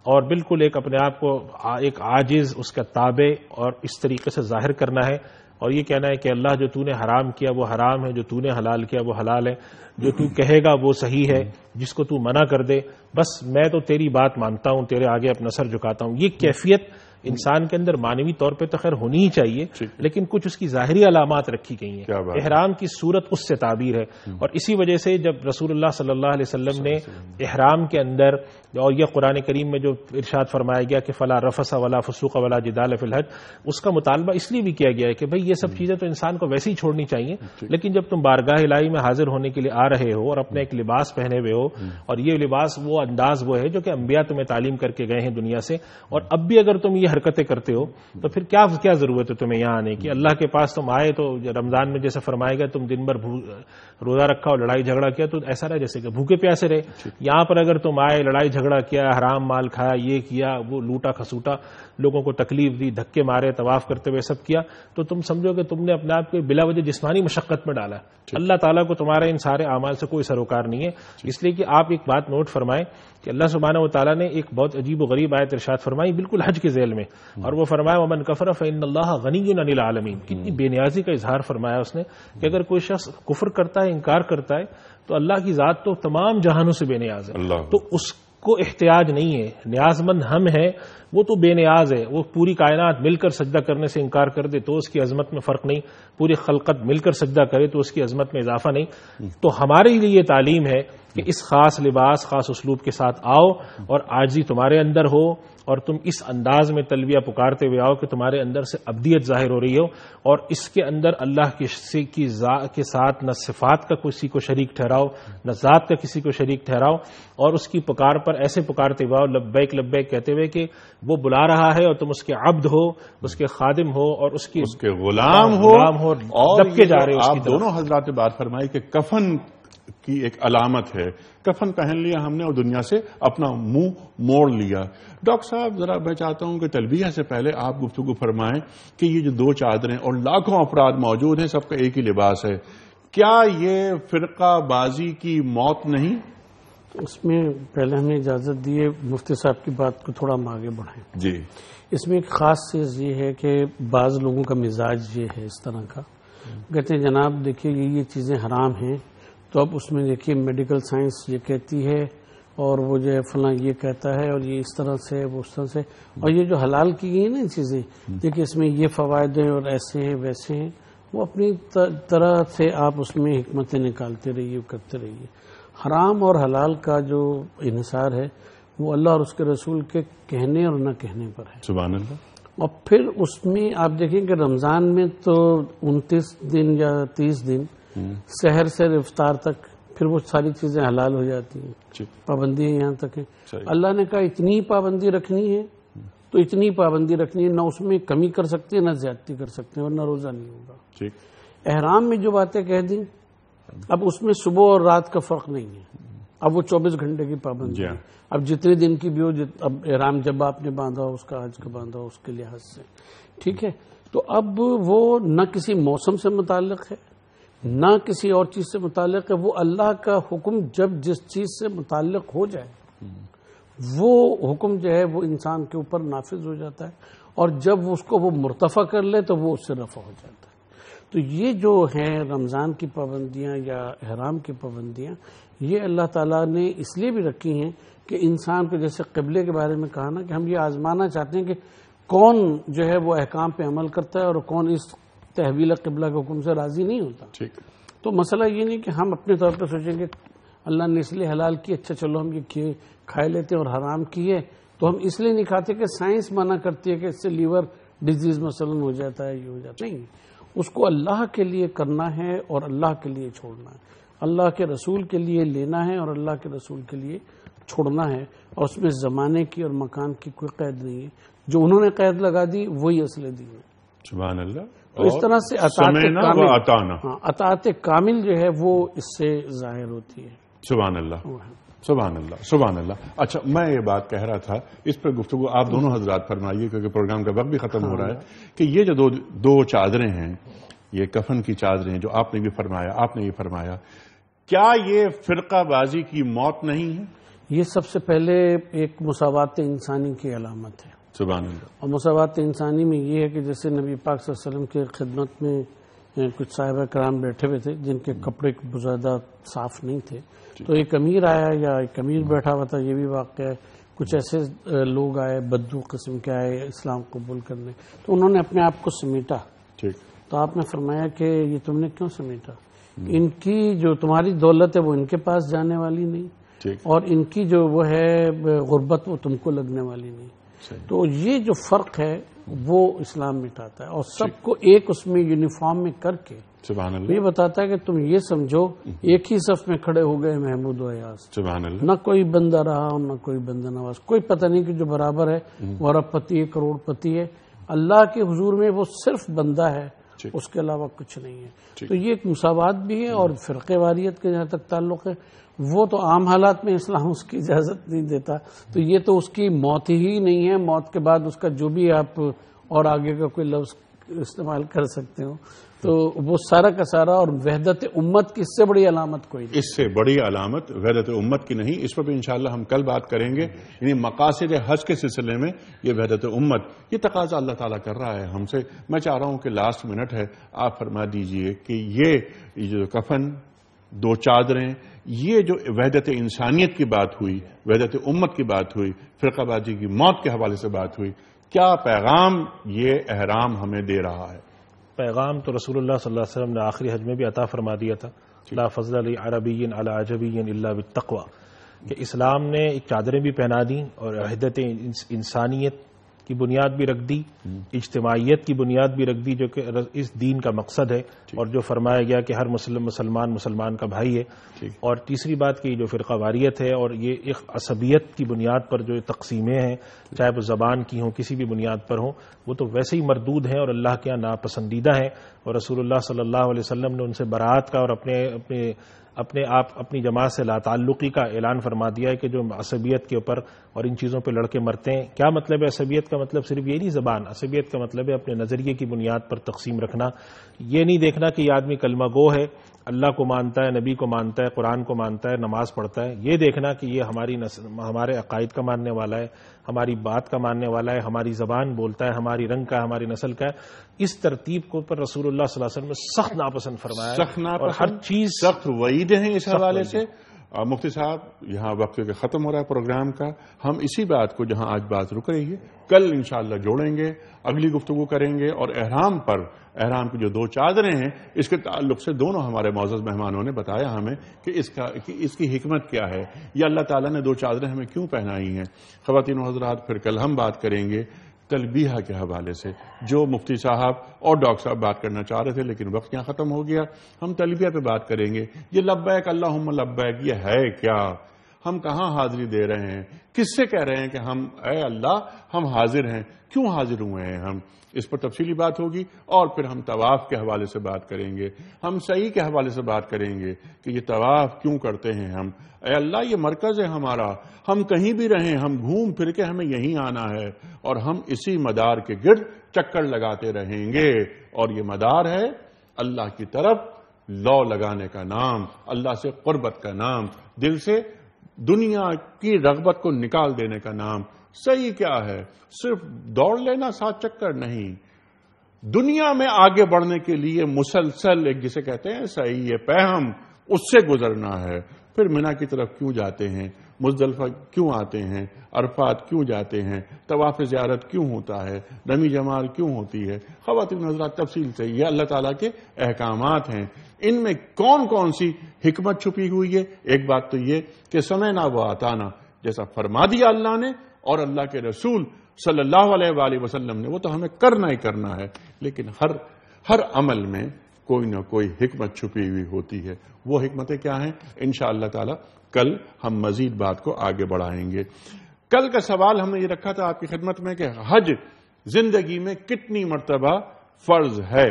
اور بالکل ایک اپنے آپ کو ایک عاجز، اس کا تابع اور اس طریقے سے ظاہر کرنا ہے، اور یہ کہنا ہے کہ اللہ جو تو نے حرام کیا وہ حرام ہے، جو تو نے حلال کیا وہ حلال ہے، جو تو کہے گا وہ صحیح ہے، جس کو تو منع کر دے بس میں تو تیری بات مانتا ہوں، تیرے آگے اپنا سر جھکاتا ہوں. یہ کیفیت انسان کے اندر معنوی طور پہ تو خیر ہونی ہی چاہیے، لیکن کچھ اس کی ظاہری علامات رکھی گئی ہیں. احرام کی صورت اس سے تعبیر ہے، اور اسی وجہ سے جب رسول اللہ صلی اللہ علیہ وسلم نے احرام کے اندر، اور یہ قرآن کریم میں جو ارشاد فرمایا گیا کہ فلا رفث ولا فسوق ولا جدال فی الحج، اس کا مطالبہ اس لیے بھی کیا گیا ہے کہ بھئی یہ سب چیزیں تو انسان کو ویسے ہی چھوڑنی چاہیے، لیکن جب تم بارگاہ الہی میں حاضر ہونے کے لیے آ رہے ہو اور اپنے ایک لباس پہنے ہوئے ہو، اور یہ لباس وہ انداز وہ ہے جو کہ انبیاء تمہیں تعلیم کر کے گئے ہیں دنیا سے، اور اب بھی اگر تم یہ حرکتیں کرتے ہو تو پھر کیا ضرورت ہے تمہیں یہاں آنے کی؟ اللہ کے پاس تم آئے تو رمضان میں جیسے فرمائے گا تم دن بھر روزہ رکھا اور لڑائی جھگڑا کیا تو ایسا رہے جیسے کہ بھوکے پیاسے رہے. یہاں پر اگر تم آئے، لڑائی جھگڑا کیا، حرام مال کھایا، یہ کیا وہ لوٹا کھسوٹا، لوگوں کو تکلیف دی، دھکے مارے، طواف کرتے ہوئے سب کیا، تو تم سمجھو کہ تم نے اپنے آپ کو بلا وجہ جسمانی مشقت میں ڈالا. اللہ تعالیٰ کو تمہارے ان سارے اعمال سے کوئی سروکار نہیں ہے. اس لیے کہ آپ ایک بات نوٹ فرمائیں کہ اللہ سبحانہ و تعالیٰ نے ایک بہت عجیب و غریب آیت ارشاد فرمائی بالکل حج کے ذیل میں، اور وہ فرمایا ومن کفر فإن اللہ غنی عن العالمین. کتنی بے نیازی کا اظہار فرمایا اس نے کہ اگر کوئی شخص کفر کرتا ہے، انکار کرتا ہے، تو اللہ کی ذات تو تمام جہانوں سے بے نیاز ہے، تو اس کو احتیاج نہیں ہے. نیاز مند ہم ہیں، وہ تو بے نیاز ہے. وہ پوری کائنات مل کر سجدہ کرنے سے انکار کر دے تو اس کی عظمت میں فرق نہیں، پوری خلقت مل کر سجدہ کرے تو اس کی عظمت میں اضافہ نہیں. تو ہمارے لیے یہ تعلیم ہے کہ اس خاص لباس، خاص اسلوب کے ساتھ آؤ، اور عاجزی تمہارے اندر ہو، اور تم اس انداز میں تلبیہ پکارتے ہوئے آؤ کہ تمہارے اندر سے عبدیت ظاہر ہو رہی ہو، اور اس کے اندر اللہ کے ساتھ نہ صفات کا کسی کو شریک ٹھہراؤ، نہ ذات کا کسی کو شریک ٹھہراؤ، اور اس کی پکار پر ایسے پکارتے ہوئے آؤ لبیک لبیک کہتے ہوئے کہ وہ بلا رہا ہے اور تم اس کے عبد ہو، اس کے خادم ہو، اور اس کے غلام ہو، اور دب کے جا رہے ہو. آپ دونوں حضرات نے بات فرمائی کہ کفن کی ایک علامت ہے، کفن پہن لیا ہم نے اور دنیا سے اپنا منہ موڑ لیا. ڈاکٹر صاحب ذرا میں چاہتا ہوں کہ تلبیہ سے پہلے آپ گفتگو فرمائیں کہ یہ جو 2 چادریں اور لاکھوں افراد موجود ہیں، سب کا ایک ہی لباس ہے، کیا یہ فرقہ بازی کی موت نہیں؟ اس میں پہلے ہمیں اجازت دیے مفتی صاحب کی بات کو تھوڑا ہم آگے بڑھائیں. جی. اس میں ایک خاص چیز یہ ہے کہ بعض لوگوں کا مزاج یہ ہے اس طرح کا کہتے ہیں جناب دیکھیے یہ چیزیں حرام ہیں، تو اب اس میں دیکھیے میڈیکل سائنس یہ کہتی ہے اور وہ جو ہے فلاں یہ کہتا ہے اور یہ اس طرح سے وہ اس طرح سے، اور یہ جو حلال کی گئی ہیں نا چیزیں، دیکھیے اس میں یہ فوائد ہیں اور ایسے ہیں ویسے ہیں، وہ اپنی طرح سے آپ اس میں حکمتیں نکالتے رہیے، کرتے رہیے۔ حرام اور حلال کا جو انحصار ہے وہ اللہ اور اس کے رسول کے کہنے اور نہ کہنے پر ہے۔ سبحان اللہ۔ اور پھر اس میں آپ دیکھیں کہ رمضان میں تو 29 دن یا 30 دن سحر سے افطار تک پھر وہ ساری چیزیں حلال ہو جاتی ہیں، پابندیاں یہاں تک ہیں۔ اللہ نے کہا اتنی پابندی رکھنی ہے تو اتنی پابندی رکھنی ہے، نہ اس میں کمی کر سکتے ہیں نہ زیادتی کر سکتے ہیں، ورنہ روزہ نہیں ہوگا۔ احرام میں جو باتیں کہہ دیں اب اس میں صبح اور رات کا فرق نہیں ہے، اب وہ 24 گھنٹے کی پابندی ہے، اب جتنے دن کی بھی ہو، اب احرام جب آپ نے باندھا ہو، اس کا حج کا باندھا ہو، اس کے لحاظ سے ٹھیک ہے۔ تو اب وہ نہ کسی موسم سے متعلق ہے نہ کسی اور چیز سے متعلق ہے، وہ اللہ کا حکم جب جس چیز سے متعلق ہو جائے وہ حکم جو ہے وہ انسان کے اوپر نافذ ہو جاتا ہے، اور جب اس کو وہ مرتفع کر لے تو وہ اس سے رفع ہو جاتا ہے۔ تو یہ جو ہیں رمضان کی پابندیاں یا احرام کی پابندیاں، یہ اللہ تعالیٰ نے اس لیے بھی رکھی ہیں کہ انسان کو، جیسے قبلے کے بارے میں کہا نا کہ ہم یہ آزمانا چاہتے ہیں کہ کون جو ہے وہ احکام پہ عمل کرتا ہے اور کون اس تحویل قبلہ کے حکم سے راضی نہیں ہوتا۔ تو مسئلہ یہ نہیں کہ ہم اپنے طور پہ سوچیں کہ اللہ نے اس لیے حلال کی، اچھا چلو ہم یہ کھائے لیتے ہیں، اور حرام کیے تو ہم اس لیے نہیں کھاتے کہ سائنس منع کرتی ہے کہ اس سے لیور ڈیزیز مثلا ہو جاتا ہے، یہ ہو جاتا ہے۔ نہیں، اس کو اللہ کے لیے کرنا ہے اور اللہ کے لیے چھوڑنا ہے، اللہ کے رسول کے لیے لینا ہے اور اللہ کے رسول کے لیے چھوڑنا ہے، اور اس میں زمانے کی اور مکان کی کوئی قید نہیں ہے۔ جو انہوں نے قید لگا دی وہی اصل دین ہے۔ سبحان اللہ۔ تو اس طرح سے اطاعت کامل جو ہے وہ اس سے ظاہر ہوتی ہے۔ سبحان اللہ، سبحان اللہ، سبحان اللہ۔ اچھا، میں یہ بات کہہ رہا تھا، اس پر گفتگو آپ دونوں حضرات فرمائیے کیونکہ پروگرام کا وقت بھی ختم ہو رہا ہے، کہ یہ جو دو چادریں ہیں، یہ کفن کی چادریں جو آپ نے بھی فرمایا، آپ نے یہ فرمایا، کیا یہ فرقہ بازی کی موت نہیں ہے؟ یہ سب سے پہلے ایک مساوات انسانی کی علامت ہے۔ سبحان اللہ۔ اور مساوات انسانی میں یہ ہے کہ جیسے نبی پاک صلی اللہ علیہ وسلم کے خدمت میں کچھ صحابہ کرام بیٹھے ہوئے تھے جن کے کپڑے بزیادہ صاف نہیں تھے، تو ایک امیر آیا یا ایک امیر بیٹھا ہوا تھا، یہ بھی واقعہ ہے۔ کچھ ایسے لوگ آئے بدو قسم کے آئے اسلام قبول کرنے، تو انہوں نے اپنے آپ کو سمیٹا۔ تو آپ نے فرمایا کہ یہ تم نے کیوں سمیٹا؟ ان کی جو تمہاری دولت ہے وہ ان کے پاس جانے والی نہیں، اور ان کی جو وہ ہے غربت وہ تم کو لگنے والی نہیں۔ تو یہ جو فرق ہے وہ اسلام مٹاتا ہے، اور سب کو ایک اس میں یونیفارم میں کر کے سبحان اللہ یہ بتاتا ہے کہ تم یہ سمجھو ایک ہی صف میں کھڑے ہو گئے محمود و ایاز۔ سبحان اللہ۔ نہ کوئی بندہ رہا اور نہ کوئی بندہ نواز، کوئی پتہ نہیں کہ جو برابر ہے وہ ارب پتی ہے، کروڑ پتی ہے، اللہ کے حضور میں وہ صرف بندہ ہے، اس کے علاوہ کچھ نہیں ہے۔ تو یہ ایک مساوات بھی ہے، اور فرقے واریت کے جہاں تک تعلق ہے وہ تو عام حالات میں اسلام اس کی اجازت نہیں دیتا، تو یہ تو اس کی موت ہی نہیں ہے، موت کے بعد اس کا جو بھی آپ اور آگے کا کوئی لفظ استعمال کر سکتے ہو، تو وہ سارا کا سارا، اور وحدت امت کی اس سے بڑی علامت کوئی نہیں۔ اس سے بڑی علامت وحدت امت کی نہیں، اس پر بھی انشاءاللہ ہم کل بات کریں گے۔ یعنی مقاصد حج کے سلسلے میں یہ وحدت امت، یہ تقاضا اللہ تعالیٰ کر رہا ہے ہم سے۔ میں چاہ رہا ہوں کہ لاسٹ منٹ ہے، آپ فرما دیجئے کہ یہ جو کفن، دو چادریں، یہ جو وحدت انسانیت کی بات ہوئی، وحدت امت کی بات ہوئی، فرقہ بازی کی موت کے حوالے سے بات ہوئی، کیا پیغام یہ احرام ہمیں دے رہا ہے؟ پیغام تو رسول اللہ صلی اللہ علیہ وسلم نے آخری حج میں بھی عطا فرما دیا تھا، لا فضل لعربی علی عجمی الا بالتقوی، کہ اسلام نے ایک چادریں بھی پہنا دیں اور وحدت انسانیت کی بنیاد بھی رکھ دی، اجتماعیت کی بنیاد بھی رکھ دی، جو کہ اس دین کا مقصد ہے، اور جو فرمایا گیا کہ ہر مسلمان کا بھائی ہے۔ اور تیسری بات کہ جو فرقہ واریت ہے اور یہ ایک عصبیت کی بنیاد پر جو تقسیمیں ہیں، چاہے وہ زبان کی ہوں، کسی بھی بنیاد پر ہوں، وہ تو ویسے ہی مردود ہیں اور اللہ کے یہاں ناپسندیدہ ہیں، اور رسول اللہ صلی اللہ علیہ وسلم نے ان سے برات کا اور اپنی جماعت سے لا تعلقی کا اعلان فرما دیا ہے کہ جو عصبیت کے اوپر اور ان چیزوں پہ لڑکے مرتے ہیں۔ کیا مطلب ہے عصبیت کا؟ مطلب صرف یہ نہیں زبان، عصبیت کا مطلب ہے اپنے نظریے کی بنیاد پر تقسیم رکھنا، یہ نہیں دیکھنا کہ یہ آدمی کلمہ گو ہے، اللہ کو مانتا ہے، نبی کو مانتا ہے، قرآن کو مانتا ہے، نماز پڑھتا ہے، یہ دیکھنا کہ یہ ہمارے عقائد کا ماننے والا ہے، ہماری بات کا ماننے والا ہے، ہماری زبان بولتا ہے، ہماری رنگ کا ہے، ہماری نسل کا ہے، اس ترتیب کو پر رسول اللہ صلی اللہ علیہ وسلم نے سخت ناپسند فرمایا ہے اور ہر چیز سخت وعید ہیں اس حوالے سے۔ مفتی صاحب یہاں وقت کے ختم ہو رہا ہے پروگرام کا، ہم اسی بات کو جہاں آج بات رک رہی ہے کل انشاءاللہ جوڑیں گے، اگلی گفتگو کریں گے، اور احرام کی جو 2 چادریں ہیں اس کے تعلق سے دونوں ہمارے معزز مہمانوں نے بتایا ہمیں کہ اس کی حکمت کیا ہے، یا اللہ تعالیٰ نے 2 چادریں ہمیں کیوں پہنائی ہیں۔ خواتین و حضرات، پھر کل ہم بات کریں گے تلبیہ کے حوالے سے، جو مفتی صاحب اور ڈاکٹر صاحب بات کرنا چاہ رہے تھے لیکن وقت یہاں ختم ہو گیا۔ ہم تلبیہ پہ بات کریں گے، یہ لبیک اللہم لبیک یہ ہے کیا، ہم کہاں حاضری دے رہے ہیں، کس سے کہہ رہے ہیں کہ ہم اے اللہ ہم حاضر ہیں، کیوں حاضر ہوئے ہیں ہم، اس پر تفصیلی بات ہوگی۔ اور پھر ہم طواف کے حوالے سے بات کریں گے، ہم سعی کے حوالے سے بات کریں گے کہ یہ طواف کیوں کرتے ہیں ہم، اے اللہ یہ مرکز ہے ہمارا، ہم کہیں بھی رہیں ہم گھوم پھر کے ہمیں یہیں آنا ہے اور ہم اسی مدار کے گرد چکر لگاتے رہیں گے، اور یہ مدار ہے اللہ کی طرف لو لگانے کا نام، اللہ سے قربت کا نام، دل سے دنیا کی رغبت کو نکال دینے کا نام۔ صحیح کیا ہے، صرف دوڑ لینا 7 چکر نہیں، دنیا میں آگے بڑھنے کے لیے مسلسل ایک جسے کہتے ہیں صحیح پہم، اس سے گزرنا ہے۔ پھر منی کی طرف کیوں جاتے ہیں، مزدلفہ کیوں آتے ہیں، عرفات کیوں جاتے ہیں، طواف زیارت کیوں ہوتا ہے، رمی جمار کیوں ہوتی ہے، خواتین حضرات تفصیل سے یہ اللہ تعالیٰ کے احکامات ہیں، ان میں کون کون سی حکمت چھپی ہوئی ہے۔ ایک بات تو یہ کہ سمعنا و اطعنا جیسا فرما دیا اللہ نے اور اللہ کے رسول صلی اللہ علیہ وآلہ وسلم نے، وہ تو ہمیں کرنا ہی کرنا ہے، لیکن ہر عمل میں کوئی نہ کوئی حکمت چھپی ہوئی ہوتی ہے۔ وہ حکمتیں کیا ہیں انشاءاللہ تعالی کل ہم مزید بات کو آگے بڑھائیں گے۔ کل کا سوال ہم نے یہ رکھا تھا آپ کی خدمت میں کہ حج زندگی میں کتنی مرتبہ فرض ہے؟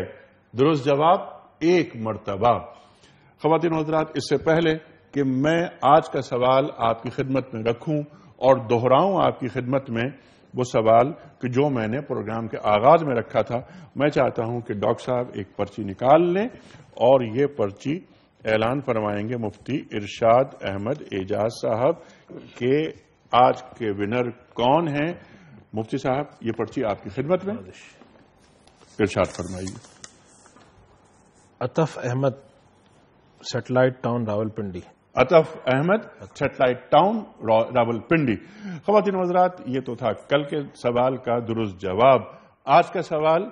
درست جواب 1 مرتبہ۔ خواتین و حضرات، اس سے پہلے کہ میں آج کا سوال آپ کی خدمت میں رکھوں اور دہراؤں آپ کی خدمت میں وہ سوال کہ جو میں نے پروگرام کے آغاز میں رکھا تھا، میں چاہتا ہوں کہ ڈاکٹر صاحب ایک پرچی نکال لیں اور یہ پرچی اعلان فرمائیں گے مفتی ارشاد احمد اعجاز صاحب کہ آج کے ونر کون ہیں۔ مفتی صاحب یہ پرچی آپ کی خدمت میں، ارشاد فرمائیے۔ Atif Ahmed, satellite town Rawalpindi. Atif Ahmed, satellite town Rawalpindi. خواتین و حضرات، یہ تو تھا کل کے سوال کا درست جواب۔ آج کا سوال،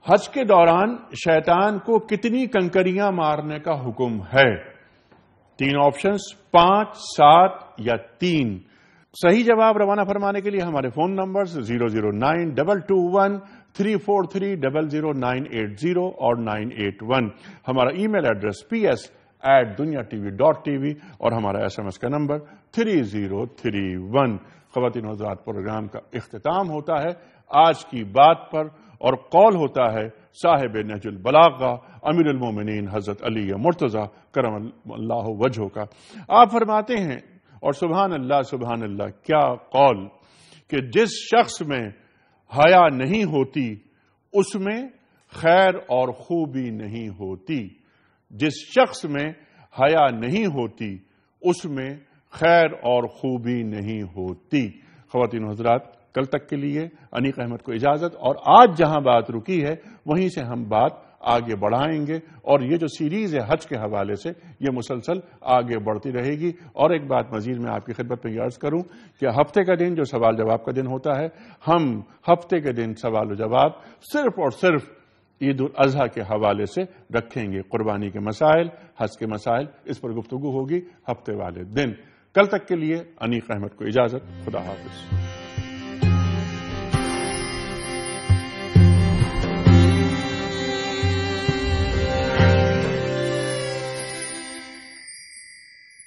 حج کے دوران شیطان کو کتنی کنکریاں مارنے کا حکم ہے؟ 3 آپشنز، 5، 7 یا 3۔ صحیح جواب روانہ فرمانے کے لیے ہمارے فون نمبرز 009221343000980 اور 981، ہمارا ای میل ایڈریس ps@dunyatv.tv اور ہمارا SMS کا نمبر 3031۔ خواتین و حضرات، پروگرام کا اختتام ہوتا ہے آج کی بات پر اور قول ہوتا ہے صاحب نہج البلاغہ امیر المومنین حضرت علی مرتضیٰ کرم اللہ وجہہ کا۔ آپ فرماتے ہیں، اور سبحان اللہ کیا قول، کہ جس شخص میں حیا نہیں ہوتی اس میں خیر اور خوبی نہیں ہوتی، جس شخص میں حیا نہیں ہوتی اس میں خیر اور خوبی نہیں ہوتی۔ خواتین و حضرات، کل تک کے لیے انیق احمد کو اجازت، اور آج جہاں بات رکی ہے وہیں سے ہم بات آگے بڑھائیں گے، اور یہ جو سیریز ہے حج کے حوالے سے یہ مسلسل آگے بڑھتی رہے گی۔ اور ایک بات مزید میں آپ کی خدمت میں عرض کروں کہ ہفتے کا دن جو سوال جواب کا دن ہوتا ہے، ہم ہفتے کے دن سوال و جواب صرف اور صرف عید الاضحیٰ کے حوالے سے رکھیں گے۔ قربانی کے مسائل، حج کے مسائل، اس پر گفتگو ہوگی ہفتے والے دن۔ کل تک کے لیے انیق احمد کو اجازت، خدا حافظ۔